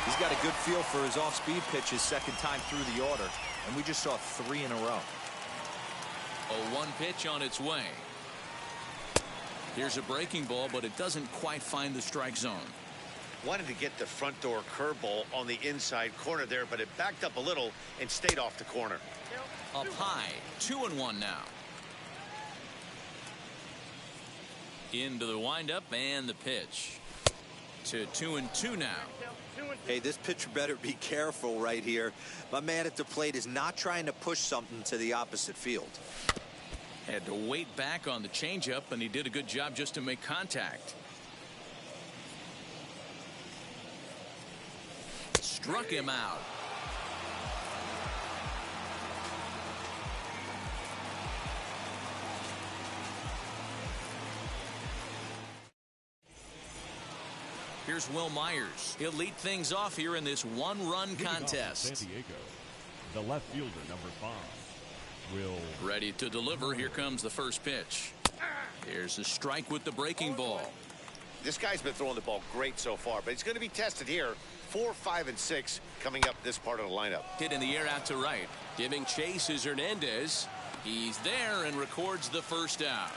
D: He's got a good feel for his off-speed pitches second time through the order, and we just saw 3 in a row.
B: 0-1 pitch on its way. Here's a breaking ball, but it doesn't quite find the strike zone.
A: Wanted to get the front door curveball on the inside corner there, but it backed up a little and stayed off the corner.
B: Up high, 2-1 now. Into the windup and the pitch. to 2-2 now.
D: Hey, this pitcher better be careful right here. My man at the plate is not trying to push something to the opposite field.
B: Had to wait back on the changeup, and he did a good job just to make contact. Struck him out. Here's Will Myers. He'll lead things off here in this one-run contest.
C: San Diego, the left fielder, number 5. Will
B: ready to deliver. Here comes the first pitch. Here's a strike with the breaking ball.
A: This guy's been throwing the ball great so far, but he's going to be tested here. 4, 5, and 6 coming up this part of the lineup.
B: Hit in the air out to right.
G: Giving chase is Hernandez.
B: He's there and records the first out.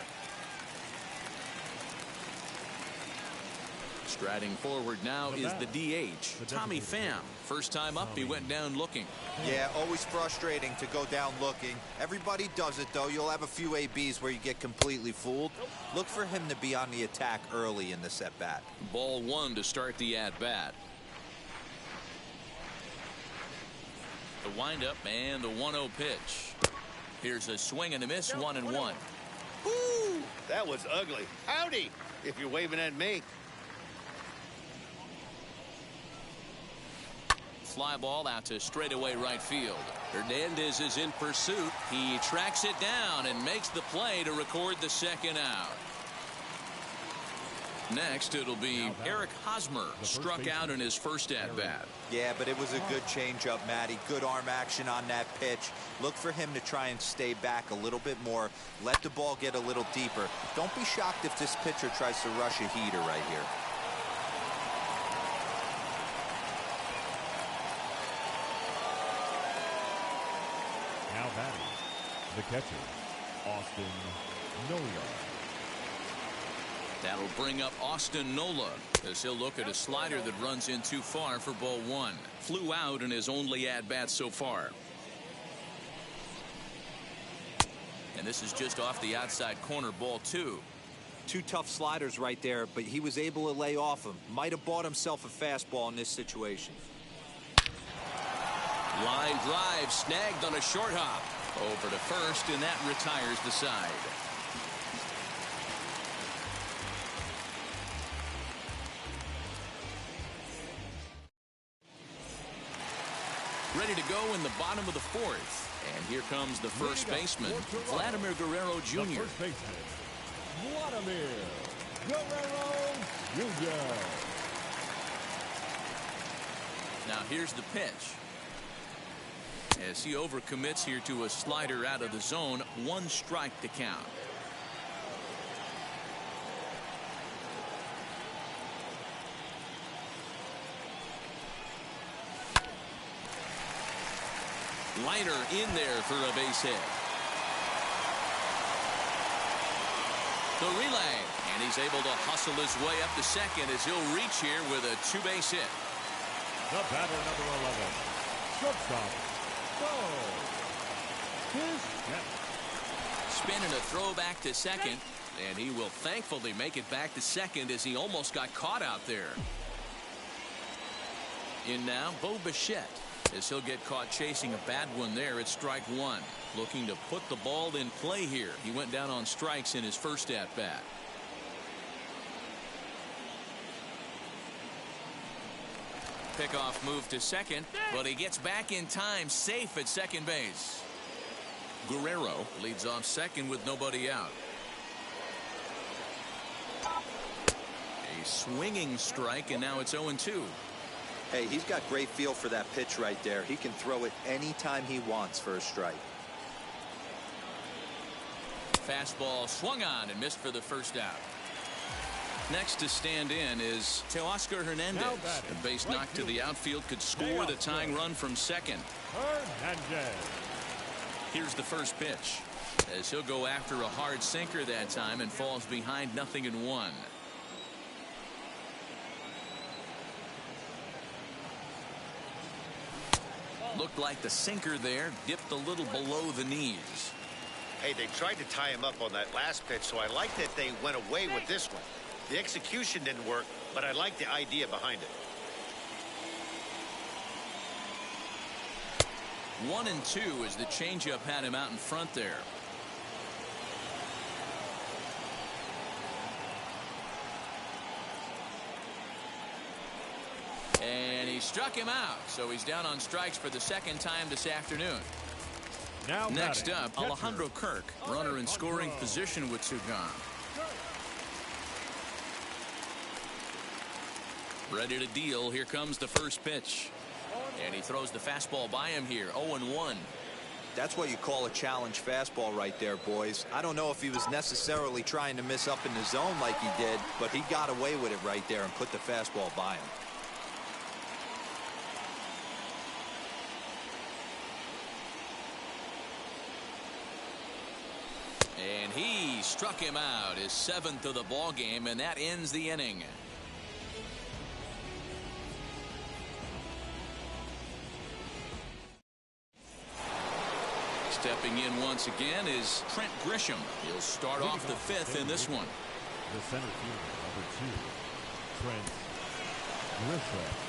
B: Striding forward now is the DH, Tommy Pham. First time up, he went down looking.
D: Yeah, always frustrating to go down looking. Everybody does it, though. You'll have a few ABs where you get completely fooled. Look for him to be on the attack early in this at-bat.
B: Ball 1 to start the at-bat. The windup and the 1-0 pitch. Here's a swing and a miss, 1-1.
A: Woo! That was ugly. Howdy, if you're waving at me.
B: Fly ball out to straightaway right field.
G: Hernandez is in pursuit.
B: He tracks it down and makes the play to record the second out. Next, it'll be Eric Hosmer, struck out in his first at-bat.
D: Yeah, but it was a good changeup, Matty. Good arm action on that pitch. Look for him to try and stay back a little bit more. Let the ball get a little deeper. Don't be shocked if this pitcher tries to rush a heater right here.
C: now batting, the catcher, Austin Nola.
B: That'll bring up Austin Nola as he'll look at a slider that runs in too far for ball 1. Flew out in his only at-bat so far. And this is just off the outside corner, ball 2.
D: Two tough sliders right there, but he was able to lay off him. Might have bought himself a fastball in this situation.
G: Line drive snagged on a short hop.
B: Over to first, and that retires the side. Ready to go in the bottom of the 4th. And here comes the first baseman, Vladimir Guerrero Jr.
C: The first baseman, Vladimir Guerrero Jr.
B: Now here's the pitch. As he overcommits here to a slider out of the zone, 1 strike to count. Liner in there for a base hit. The relay, and he's able to hustle his way up to second as he'll reach here with a 2-base hit.
C: The batter, number 11, shortstop,
B: Spinning a throw back to second, and he will thankfully make it back to second as he almost got caught out there. In now, Bo Bichette, as he'll get caught chasing a bad one there at strike 1. Looking to put the ball in play here. He went down on strikes in his first at-bat. Pickoff move to second, but he gets back in time, safe at second base. Guerrero leads off second with nobody out. A swinging strike, and now it's 0-2.
D: Hey, he's got great feel for that pitch right there. He can throw it anytime he wants for a strike.
B: Fastball swung on and missed for the first out. Next to stand in is Teoscar Hernandez. A base knock to the outfield could score the tying run from second.
C: Hernandez.
B: Here's the first pitch as he'll go after a hard sinker that time and falls behind 0-1. Looked like the sinker there dipped a little below the knees.
A: Hey, they tried to tie him up on that last pitch, so I like that they went away with this one. The execution didn't work, but I like the idea behind it.
B: 1-2 as the changeup had him out in front there. And he struck him out, so he's down on strikes for the second time this afternoon.
C: Now
B: next up,
C: catcher.
B: Alejandro Kirk, runner in scoring position with 2 gone. Ready to deal. Here comes the first pitch. And he throws the fastball by him here. 0-1.
D: That's what you call a challenge fastball right there, boys. I don't know if he was necessarily trying to miss up in the zone like he did, but he got away with it right there and put the fastball by him.
B: And he struck him out, his 7th of the ball game, and that ends the inning. Stepping in once again is Trent Grisham. He'll start off the 5th in this one.
C: The center fielder, number 2, Trent Grisham.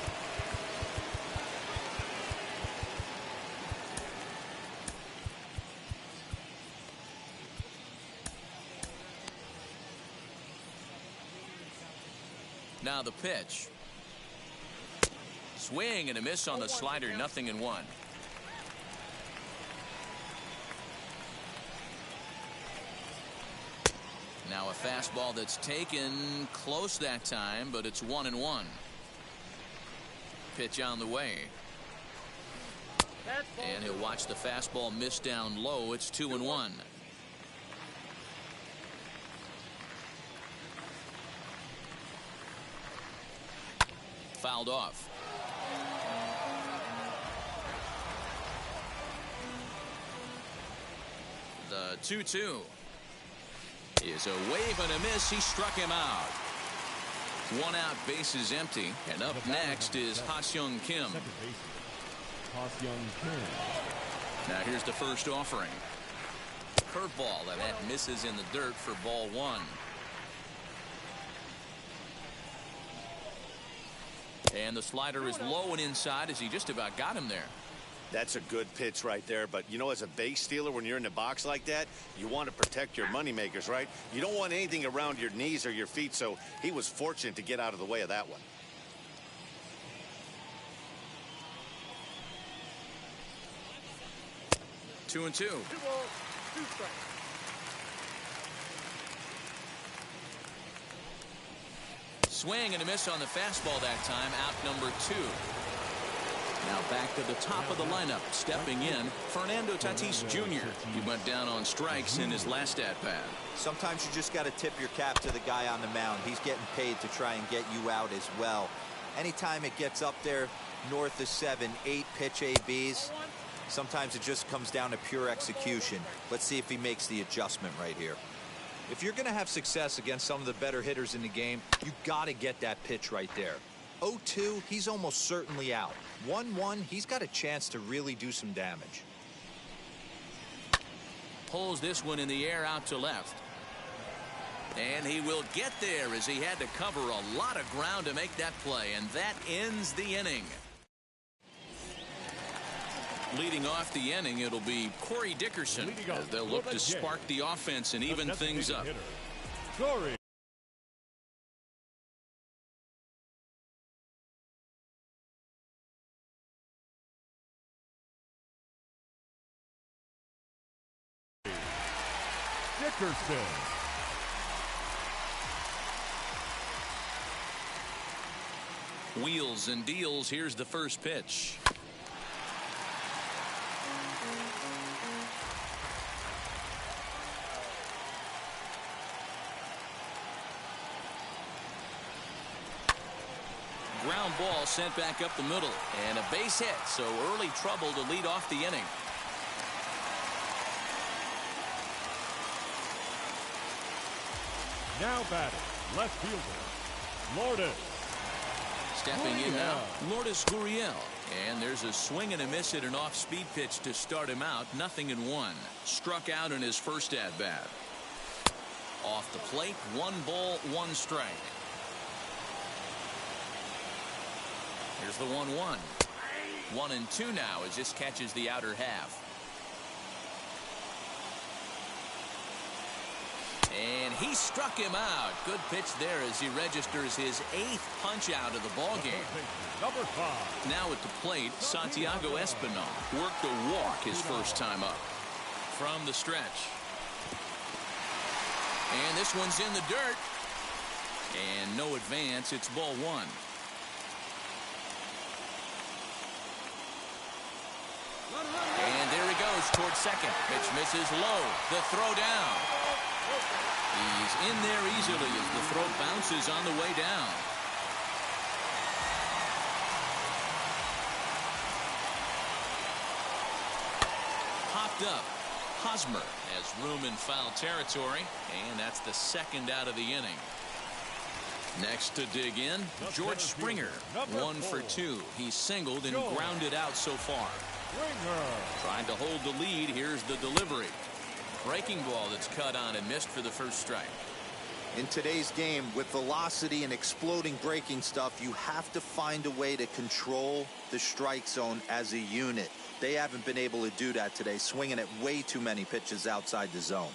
B: Now the pitch. Swing and a miss on the slider, 0-1. Now a fastball that's taken close that time, but it's 1-1. Pitch on the way. And he'll watch the fastball miss down low. It's 2-1. Fouled off. The 2-2 is a wave and a miss. He struck him out. 1 out, bases empty, and up next is Ha-Seong Kim.
C: Ha-Seong Kim.
B: Now here's the first offering. Curveball that misses in the dirt for ball 1. And the slider is low and inside as he just about got him there.
A: That's a good pitch right there, but you know, as a base stealer, when you're in the box like that, you want to protect your money makers, right? You don't want anything around your knees or your feet, so he was fortunate to get out of the way of that one.
B: Two and 2.
E: 2 balls, 2 strikes.
B: Swing and a miss on the fastball that time. Out number 2. Now back to the top of the lineup. Stepping in, Fernando Tatis Jr. He went down on strikes in his last at-bat.
D: Sometimes you just got to tip your cap to the guy on the mound. He's getting paid to try and get you out as well. Anytime it gets up there north of 7, 8 pitch ABs, sometimes it just comes down to pure execution. Let's see if he makes the adjustment right here. If you're going to have success against some of the better hitters in the game, you got to get that pitch right there. 0-2, he's almost certainly out. 1-1, he's got a chance to really do some damage.
B: Pulls this one in the air out to left. And he will get there as he had to cover a lot of ground to make that play. And that ends the inning. Leading off the inning, it'll be Corey Dickerson as they'll look to spark the offense and even things up.
C: Corey. Dickerson.
B: Wheels and deals. Here's the first pitch. Ground ball sent back up the middle, and a base hit, so early trouble to lead off the inning.
C: Now batting, left fielder, Lourdes.
B: Stepping in now, Lourdes Gurriel. And there's a swing and a miss at an off-speed pitch to start him out. 0-1. Struck out in his first at-bat. Off the plate, 1 ball, 1 strike. Here's the 1-1. 1-2 now as this catches the outer half. And he struck him out. Good pitch there as he registers his 8th punch out of the ball game.
C: Number 5.
B: Now at the plate, Santiago Espinal worked a walk his first time up. From the stretch. And this one's in the dirt. And no advance. It's ball 1. And there he goes towards second. Pitch misses low. The throw down. He's in there easily as the throw bounces on the way down. Popped up. Hosmer has room in foul territory, and that's the 2nd out of the inning. Next to dig in, George Springer. 1 for 2. He's singled and grounded out so far. Trying to hold the lead. Here's the delivery. Breaking ball that's cut on and missed for the first strike.
D: In today's game, with velocity and exploding breaking stuff, you have to find a way to control the strike zone as a unit. They haven't been able to do that today, swinging at way too many pitches outside the zone.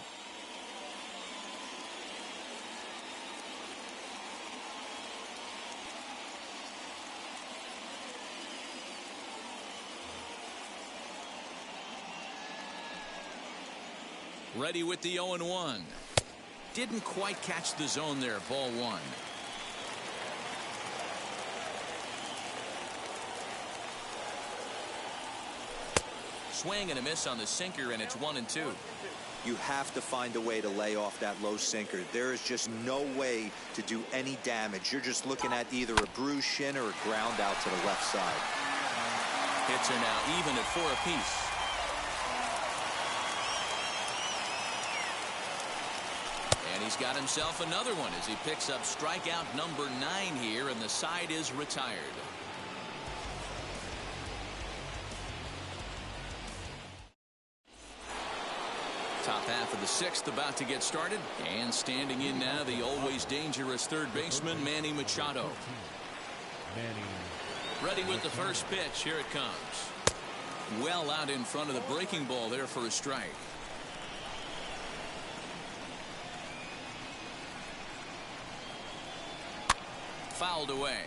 B: Ready with the 0-1. Didn't quite catch the zone there. Ball 1. Swing and a miss on the sinker, and it's 1-2.
D: You have to find a way to lay off that low sinker. There is just no way to do any damage. You're just looking at either a bruised shin or a ground out to the left side.
B: Hits are now even at 4 apiece. And he's got himself another one as he picks up strikeout number 9 here, and the side is retired. Top half of the 6th about to get started, and standing in now the always dangerous third baseman Manny Machado. Ready with the first pitch. Here it comes. Well out in front of the breaking ball there for a strike. Fouled away.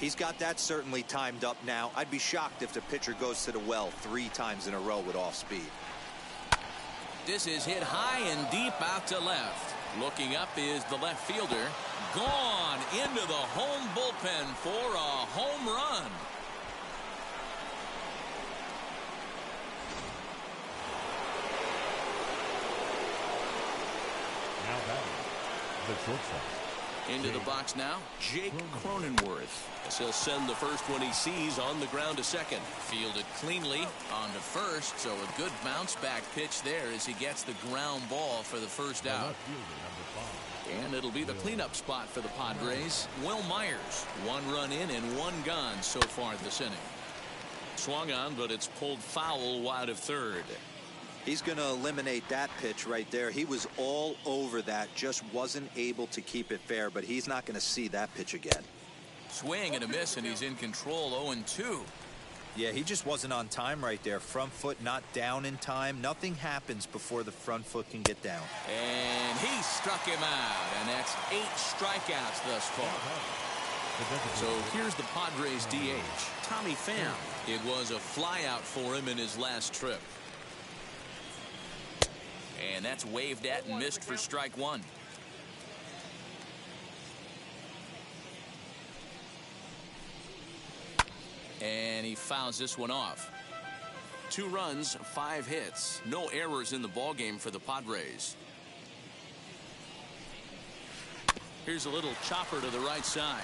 D: He's got that certainly timed up now. I'd be shocked if the pitcher goes to the well 3 times in a row with off speed.
B: This is hit high and deep out to left. Looking up is the left fielder. Gone into the home bullpen for a home run.
C: Now batting, the shortstop.
B: Into the box now, Jake Cronenworth. As he'll send the first one he sees on the ground to second. Fielded cleanly on to first, so a good bounce back pitch there as he gets the ground ball for the first out. And it'll be the cleanup spot for the Padres. Will Myers, 1 run in and 1 gone so far this inning. Swung on, but it's pulled foul wide of third.
D: He's going to eliminate that pitch right there. He was all over that, just wasn't able to keep it fair, but he's not going to see that pitch again.
B: Swing and a miss, and he's in control. 0-2.
D: Yeah, he just wasn't on time right there. Front foot not down in time. Nothing happens before the front foot can get down.
B: And he struck him out, and that's 8 strikeouts thus far. So here's the Padres DH, Tommy Pham. It was a flyout for him in his last trip. And that's waved at and missed for strike 1. And he fouls this one off. 2 runs, 5 hits. No errors in the ballgame for the Padres. Here's a little chopper to the right side.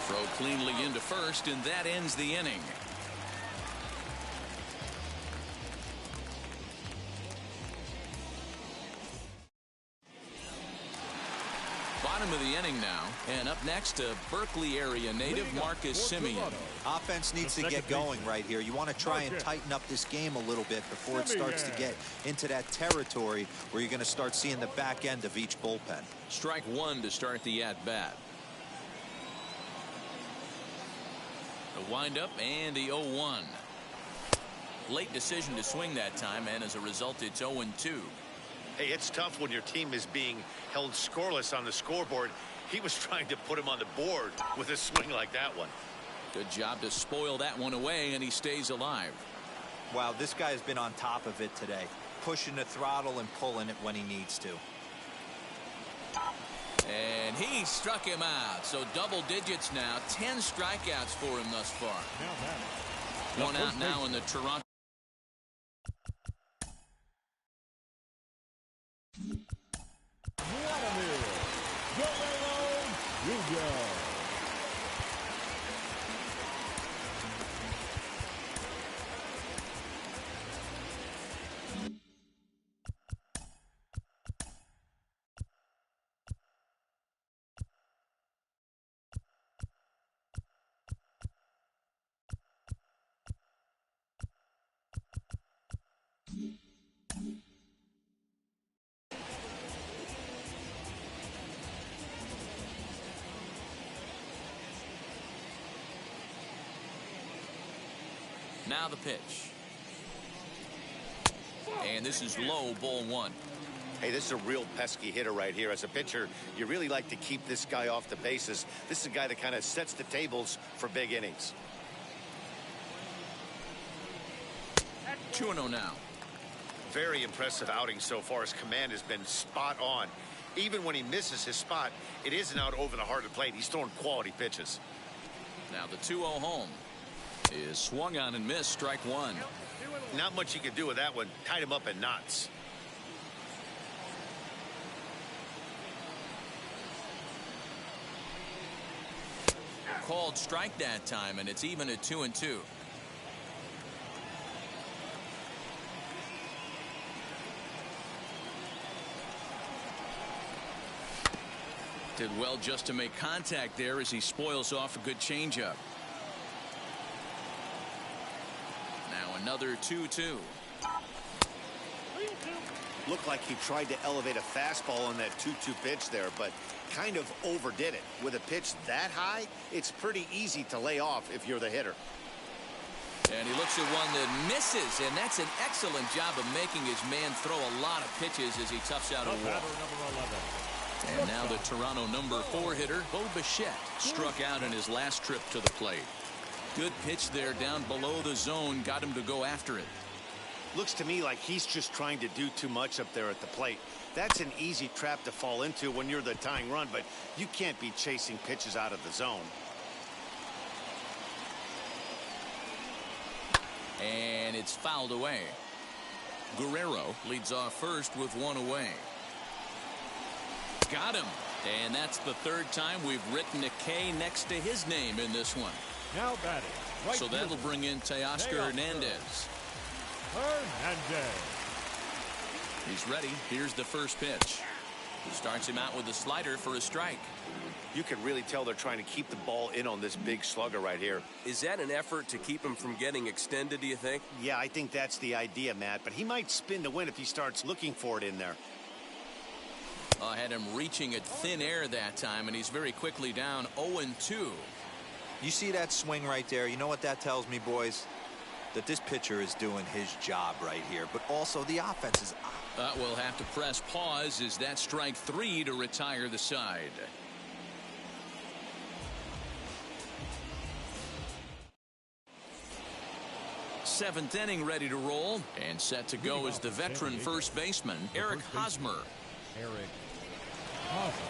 B: Throw cleanly into first, and that ends the inning. Bottom of the inning now, and up next to Berkeley area native Marcus Semien.
D: Offense needs to get going right here. You want to try and tighten up this game a little bit before it starts to get into that territory where you're going to start seeing the back end of each bullpen.
B: Strike 1 to start the at-bat. The windup and the 0-1. Late decision to swing that time, and as a result, it's 0-2.
A: Hey, it's tough when your team is being held scoreless on the scoreboard. He was trying to put him on the board with a swing like that one.
B: Good job to spoil that one away, and he stays alive.
D: Wow, this guy has been on top of it today, pushing the throttle and pulling it when he needs to.
B: And he struck him out. So double digits now. 10 strikeouts for him thus far. One out now in the Toronto. Now the pitch. And this is low, ball 1.
A: Hey, this is a real pesky hitter right here. As a pitcher, you really like to keep this guy off the bases. This is a guy that kind of sets the tables for big innings.
B: 2-0 now.
A: Very impressive outing so far. His command has been spot on. Even when he misses his spot, it isn't out over the heart of the plate. He's throwing quality pitches.
B: Now the 2-0 home is swung on and missed. Strike 1.
A: Not much you can do with that one. Tied him up in knots.
B: Called strike that time, and it's even at 2-2. Did well just to make contact there as he spoils off a good changeup. Now another 2-2.
A: Looked like he tried to elevate a fastball on that 2-2 pitch there, but kind of overdid it. With a pitch that high, it's pretty easy to lay off if you're the hitter.
B: And he looks at one that misses, and that's an excellent job of making his man throw a lot of pitches as he toughs out a walk. And now the Toronto number 4 hitter, Bo Bichette, struck out in his last trip to the plate. Good pitch there down below the zone, got him to go after it.
A: Looks to me like he's just trying to do too much up there at the plate. That's an easy trap to fall into when you're the tying run, but you can't be chasing pitches out of the zone.
B: And it's fouled away. Guerrero leads off first with 1 away. Got him. And that's the 3rd time we've written a K next to his name in this one.
C: Now batting. Right
B: so that'll bring in Teoscar Hernandez. He's ready. Here's the first pitch. He starts him out with a slider for a strike.
A: You can really tell they're trying to keep the ball in on this big slugger right here.
G: Is that an effort to keep him from getting extended, do you think?
A: Yeah, I think that's the idea, Matt. But he might spin to win if he starts looking for it in there.
B: I had him reaching at thin air that time, and he's very quickly down 0-2.
D: You see that swing right there? You know what that tells me, boys? That this pitcher is doing his job right here, but also the offense is
B: we'll have to press pause as that strike 3 to retire the side. Seventh inning ready to roll, and set to go is the veteran first baseman, Eric Hosmer.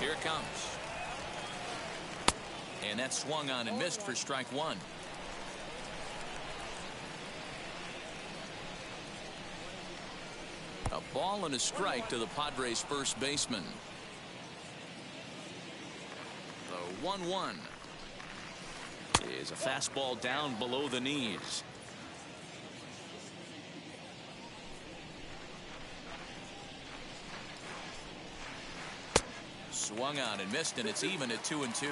B: Here it comes. And that swung on and missed for strike 1. A ball and a strike to the Padres first baseman. The 1-1 is a fastball down below the knees. Swung on and missed, and it's even at 2-2.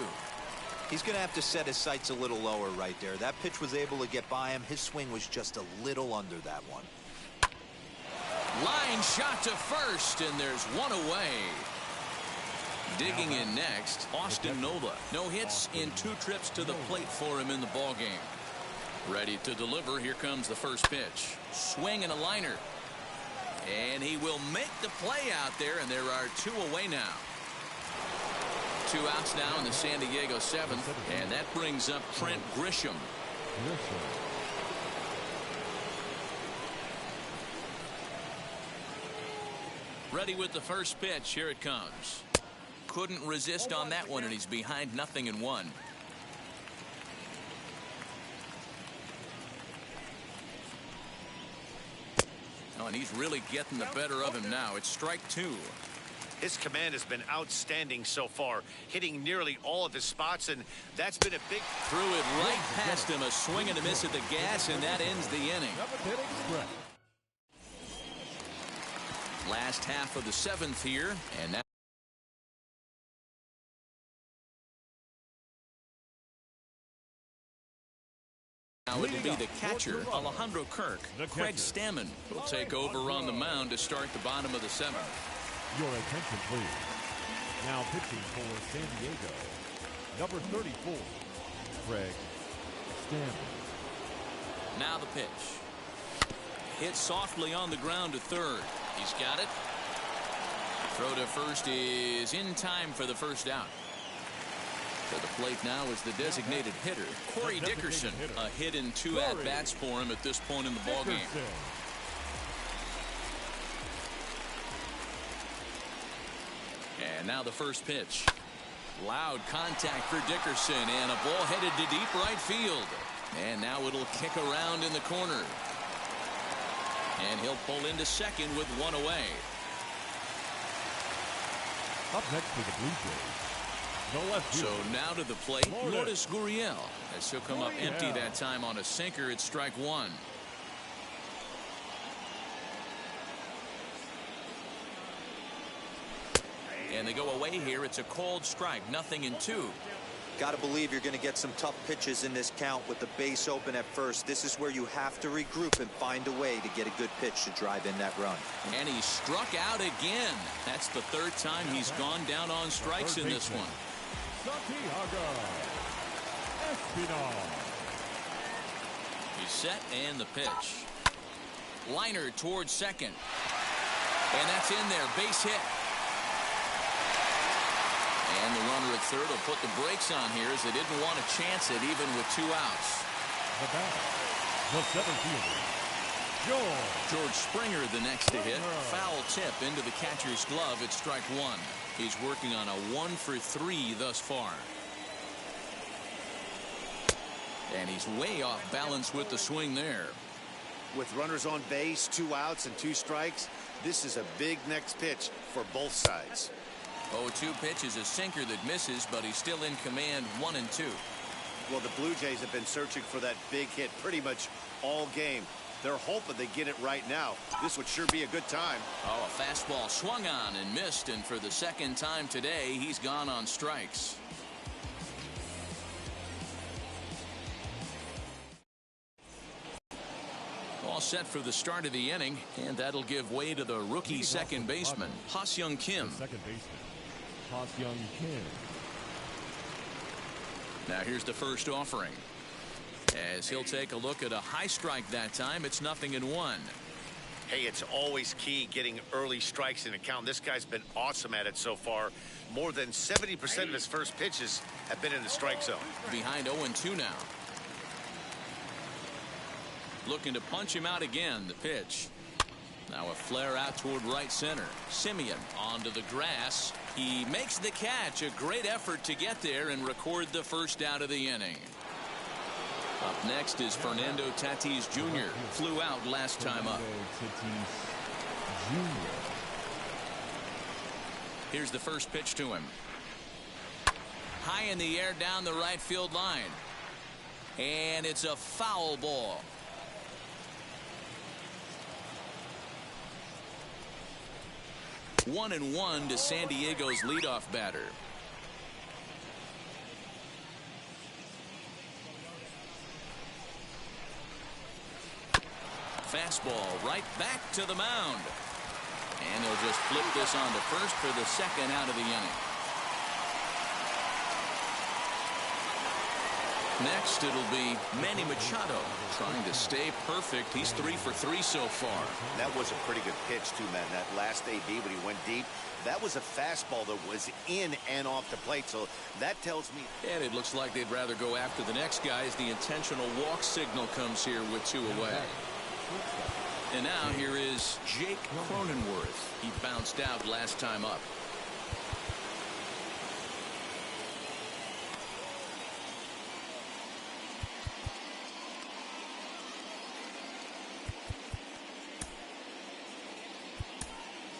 D: He's going to have to set his sights a little lower right there. That pitch was able to get by him. His swing was just a little under that one.
B: Line shot to first, and there's 1 away. Digging in next, Austin Nola. No hits in 2 trips to the plate for him in the ballgame. Ready to deliver. Here comes the first pitch. Swing and a liner. And he will make the play out there, and there are 2 away now. 2 outs now in the San Diego 7th, and that brings up Trent Grisham. Ready with the first pitch. Here it comes. Couldn't resist on that one, and he's behind 0-1. Oh, and he's really getting the better of him now. It's strike 2.
A: His command has been outstanding so far, hitting nearly all of his spots, and that's been a big...
B: Threw it right past him, a swing and a miss at the gas, and that ends the inning. Last half of the 7th here, and now it'll be the catcher, Alejandro Kirk. Craig Stammen will take over on the mound to start the bottom of the 7th.
C: Your attention, please. Now pitching for San Diego, number 34, Craig Stammen.
B: Now the pitch. Hit softly on the ground to third. He's got it. Throw to first is in time for the first out. To the plate now is the designated hitter, Corey Dickerson. A hit in 2 at-bats for him at this point in the ballgame. And now the first pitch. Loud contact for Dickerson, and a ball headed to deep right field. And now it'll kick around in the corner. And he'll pull into second with 1 away.
C: Up next for the Blue Jays. No left field.
B: So now to the plate, Lourdes Gurriel, as he'll come up empty that time on a sinker. It's strike 1. And they go away here. It's a called strike, 0-2.
D: Got to believe you're going to get some tough pitches in this count with the base open at first. This is where you have to regroup and find a way to get a good pitch to drive in that run.
B: And he struck out again. That's the 3rd time he's gone down on strikes in this one.
C: Santiago Espinal.
B: He's set, and the pitch. Liner towards second. And that's in there. Base hit. And the runner at third will put the brakes on here as they didn't want to chance it even with 2 outs.
C: The batter, the 7th fielder,
B: George Springer the next to hit. Foul tip into the catcher's glove. It's strike 1. He's working on a 1-for-3 thus far. And he's way off balance with the swing there.
A: With runners on base, 2 outs and 2 strikes, this is a big next pitch for both sides.
B: 0-2 pitch is a sinker that misses, but he's still in command, 1-2.
A: Well, the Blue Jays have been searching for that big hit pretty much all game. They're hoping they get it right now. This would sure be a good time.
B: Oh, a fastball swung on and missed, and for the 2nd time today, he's gone on strikes. All set for the start of the inning, and that'll give way to the rookie second baseman, Ha-Seong Kim.
C: second baseman, Ha-Seong Kim.
B: Now here's the first offering. As he'll take a look at a high strike that time, it's 0-1.
A: Hey, it's always key getting early strikes in a count. This guy's been awesome at it so far. More than 70% of his first pitches have been in the strike zone.
B: Behind 0-2 now. Looking to punch him out again. The pitch. Now a flare out toward right center. Simeon onto the grass. He makes the catch. A great effort to get there and record the first out of the inning. Up next is Fernando Tatis Jr. Flew out last time up. Here's the first pitch to him. High in the air down the right field line. And it's a foul ball. One and one to San Diego's leadoff batter. Fastball right back to the mound. And they'll just flip this on to first for the second out of the inning. Next, it'll be Manny Machado trying to stay perfect. He's 3 for 3 so far.
A: That was a pretty good pitch, too, man. That last AB when he went deep, that was a fastball that was in and off the plate. So that tells me.
B: And it looks like they'd rather go after the next guy as the intentional walk signal comes here with 2 away. And now here is Jake Cronenworth. He bounced out last time up.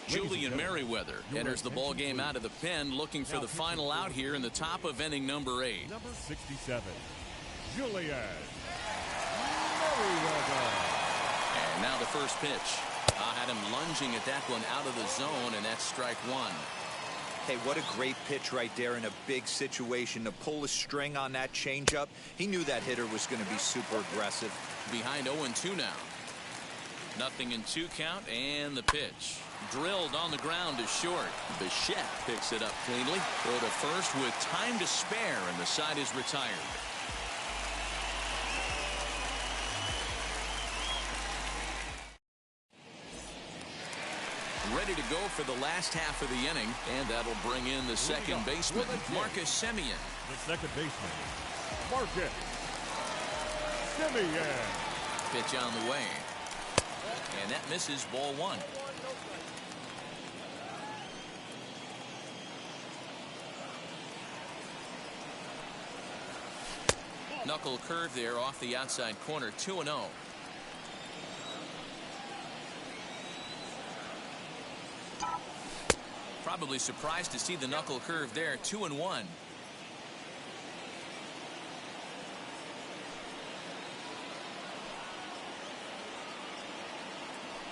B: Julian Merriweather enters the ball game out of the pen, looking for the final out here in the top of inning number 8.
C: Number 67, Julian Merriweather.
B: And now the first pitch. Had him lunging at that one out of the zone, and that's strike 1.
D: Hey, what a great pitch right there in a big situation to pull a string on that changeup. He knew that hitter was going to be super aggressive.
B: Behind 0-2 now. Nothing in 2 count, and the pitch. Drilled on the ground to short. Bichette picks it up cleanly. Throw to first with time to spare, and the side is retired. Ready to go for the last half of the inning, and that'll bring in the second baseman, Marcus Semien.
C: The second baseman, Marcus Semien.
B: Pitch on the way. And that misses, ball 1. Knuckle curve there off the outside corner, 2-0. Probably surprised to see the knuckle curve there, 2-1.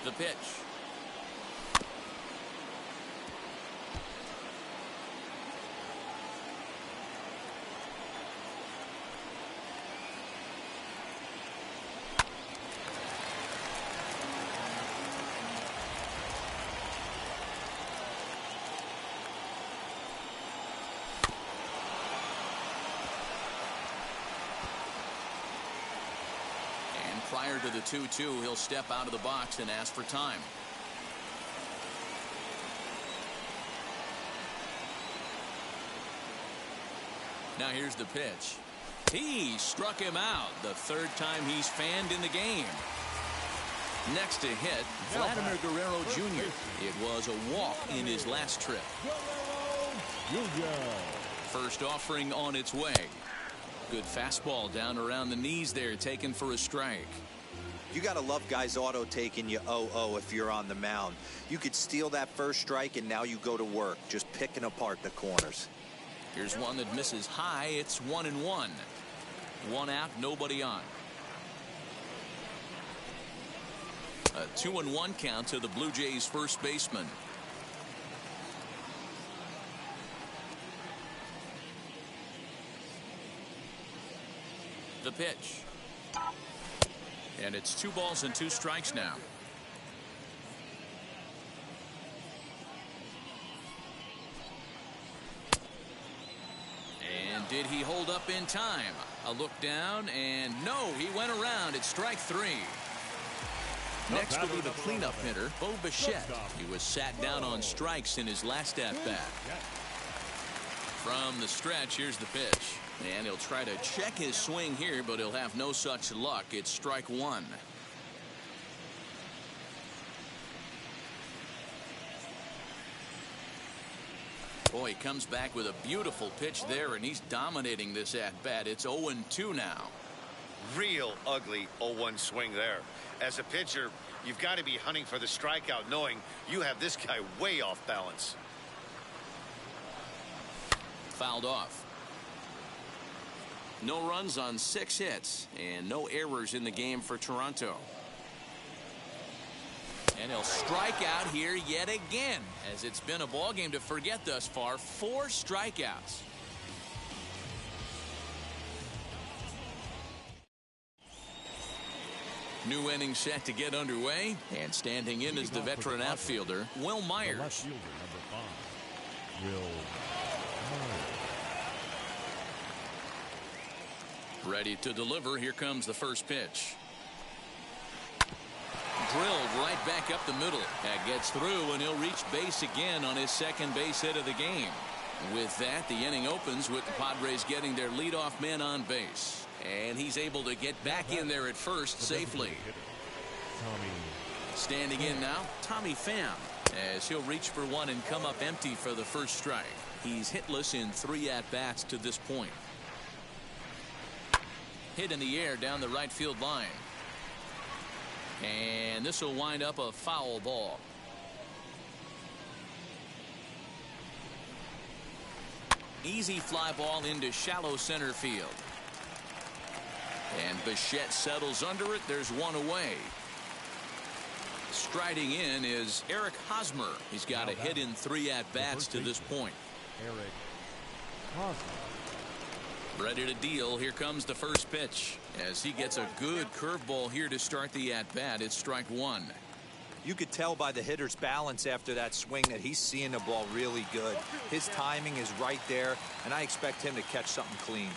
B: The pitch. Prior to the 2-2, he'll step out of the box and ask for time. Now here's the pitch. He struck him out the 3rd time he's fanned in the game. Next to hit, Vladimir Guerrero Jr. It was a walk in his last trip. First offering on its way. Good fastball down around the knees there, taken for a strike.
D: You got to love guys auto taking you 0-0 if you're on the mound. You could steal that first strike, and now you go to work, just picking apart the corners.
B: Here's one that misses high. It's 1-1. 1 out, nobody on. A 2-1 count to the Blue Jays first baseman. The pitch. And it's 2 balls and 2 strikes now. And did he hold up in time? A look down, and no, he went around. It's strike 3. Next will be the cleanup hitter, Bo Bichette. He was sat down on strikes in his last at-bat. From the stretch, here's the pitch. And he'll try to check his swing here, but he'll have no such luck. It's strike 1. Boy, he comes back with a beautiful pitch there, and he's dominating this at-bat. It's 0-2 now.
A: Real ugly 0-1 swing there. As a pitcher, you've got to be hunting for the strikeout, knowing you have this guy way off balance.
B: Fouled off. No runs on 6 hits and no errors in the game for Toronto. And he'll strike out here yet again, as it's been a ball game to forget thus far. 4 strikeouts. New inning set to get underway, and standing in is the veteran outfielder, Will Myers.
C: The left fielder, number 5, Will Myers.
B: Ready to deliver. Here comes the first pitch. Drilled right back up the middle. That gets through, and he'll reach base again on his second base hit of the game. With that, the inning opens with the Padres getting their leadoff man on base. And he's able to get back in there at first safely. Standing in now, Tommy Pham, as he'll reach for one and come up empty for the first strike. He's hitless in 3 at-bats to this point. Hit in the air down the right field line. And this will wind up a foul ball. Easy fly ball into shallow center field. And Bichette settles under it. There's one away. Striding in is Eric Hosmer. He's got a hit in 3 at-bats to this point.
C: Eric Hosmer.
B: Ready to deal. Here comes the first pitch. As he gets a good curveball here to start the at-bat. It's strike one.
D: You could tell by the hitter's balance after that swing that he's seeing the ball really good. His timing is right there, and I expect him to catch something clean.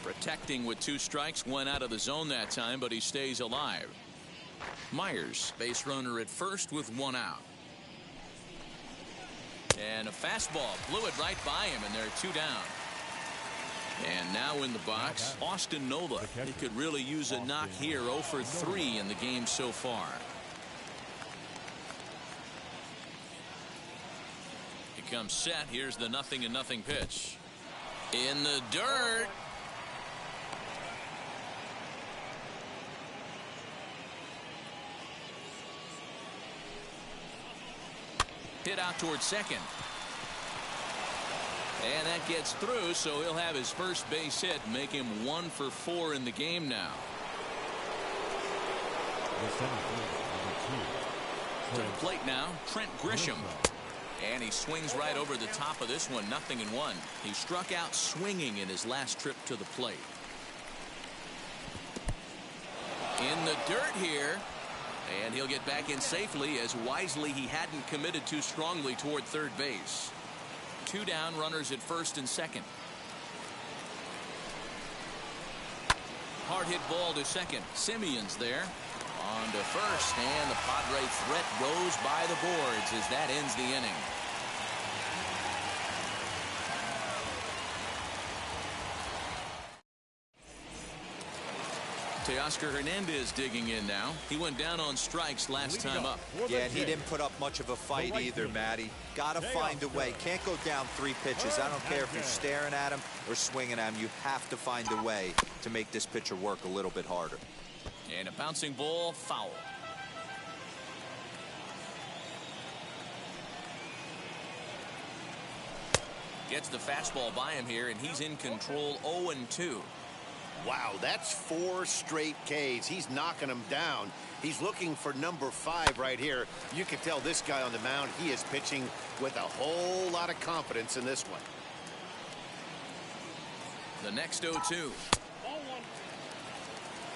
B: Protecting with 2 strikes, went out of the zone that time, but he stays alive. Myers, base runner at first with 1 out. And a fastball blew it right by him, and there are 2 down. And now in the box, Austin Nola. He could really use a knock here. 0 for 3 in the game so far. He comes set. Here's the 0-0 pitch. In the dirt. Hit out towards second. And that gets through, so he'll have his first base hit, make him 1 for 4 in the game now. To the plate now, Trent Grisham. And he swings right over the top of this one, 0-1. He struck out swinging in his last trip to the plate. In the dirt here. And he'll get back in safely, as wisely he hadn't committed too strongly toward third base. 2 down, runners at first and second. Hard hit ball to second. Simeon's there. On to first, and the Padre threat goes by the boards as that ends the inning. Teoscar Hernandez digging in now. He went down on strikes last time up.
D: Yeah, and he didn't put up much of a fight either, Matty. Got to find a way. Can't go down 3 pitches. I don't care if you're staring at him or swinging at him. You have to find a way to make this pitcher work a little bit harder.
B: And a bouncing ball, foul. Gets the fastball by him here, and he's in control. 0-2.
A: Wow, that's 4 straight Ks. He's knocking them down. He's looking for number 5 right here. You can tell this guy on the mound, he is pitching with a whole lot of confidence in this one.
B: The next 0-2.
E: Ball 1.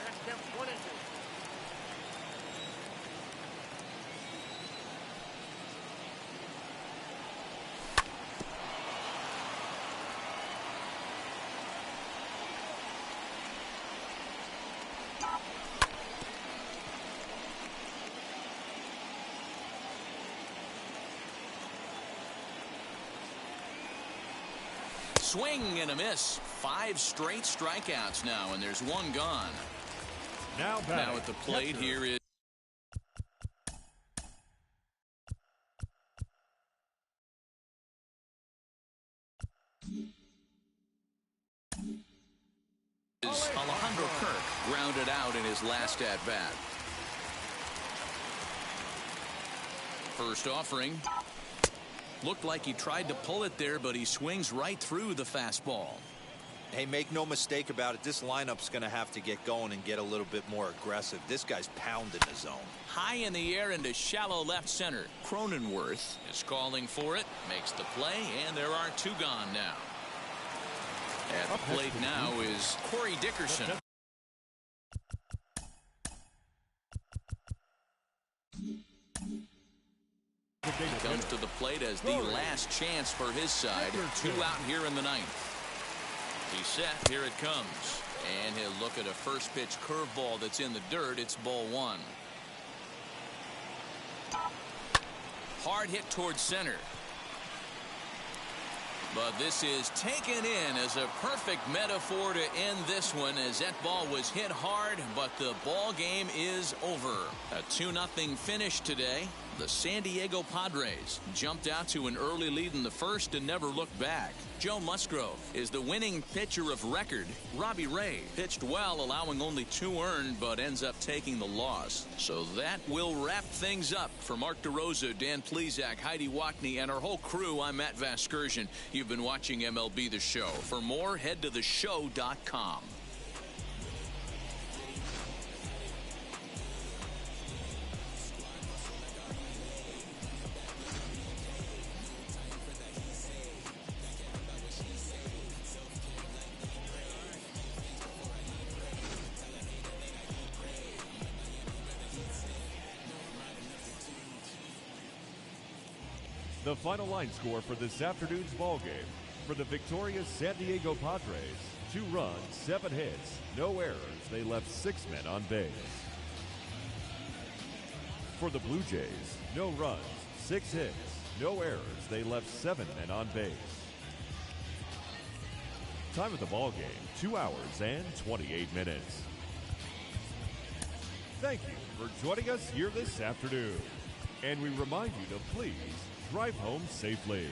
E: That's them 1 and 2.
B: Swing and a miss. 5 straight strikeouts now, and there's 1 gone.
C: Now
B: at the plate here is Alejandro Kirk, grounded out in his last at-bat. First offering. Looked like he tried to pull it there, but he swings right through the fastball.
D: Hey, make no mistake about it. This lineup's going to have to get going and get a little bit more aggressive. This guy's pounding the zone.
B: High in the air into shallow left center. Cronenworth is calling for it, makes the play, and there are 2 gone now. At the plate now is Corey Dickerson. He comes to the plate as the last chance for his side. 2 out here in the 9th. He's set. Here it comes. And he'll look at a first pitch curveball that's in the dirt. It's ball one. Hard hit towards center. But this is taken in as a perfect metaphor to end this one, as that ball was hit hard, but the ball game is over. A 2-0 finish today. The San Diego Padres jumped out to an early lead in the first and never looked back. Joe Musgrove is the winning pitcher of record. Robbie Ray pitched well, allowing only 2 earned, but ends up taking the loss. So that will wrap things up. For Mark DeRosa, Dan Plesac, Heidi Wackney, and our whole crew, I'm Matt Vasgersian. You've been watching MLB The Show. For more, head to theshow.com.
C: The final line score for this afternoon's ball game. For the victorious San Diego Padres, 2 runs, 7 hits, no errors. They left 6 men on base. For the Blue Jays, no runs, 6 hits, no errors. They left 7 men on base. Time of the ball game, 2 hours and 28 minutes. Thank you for joining us here this afternoon. And we remind you to please drive home safely.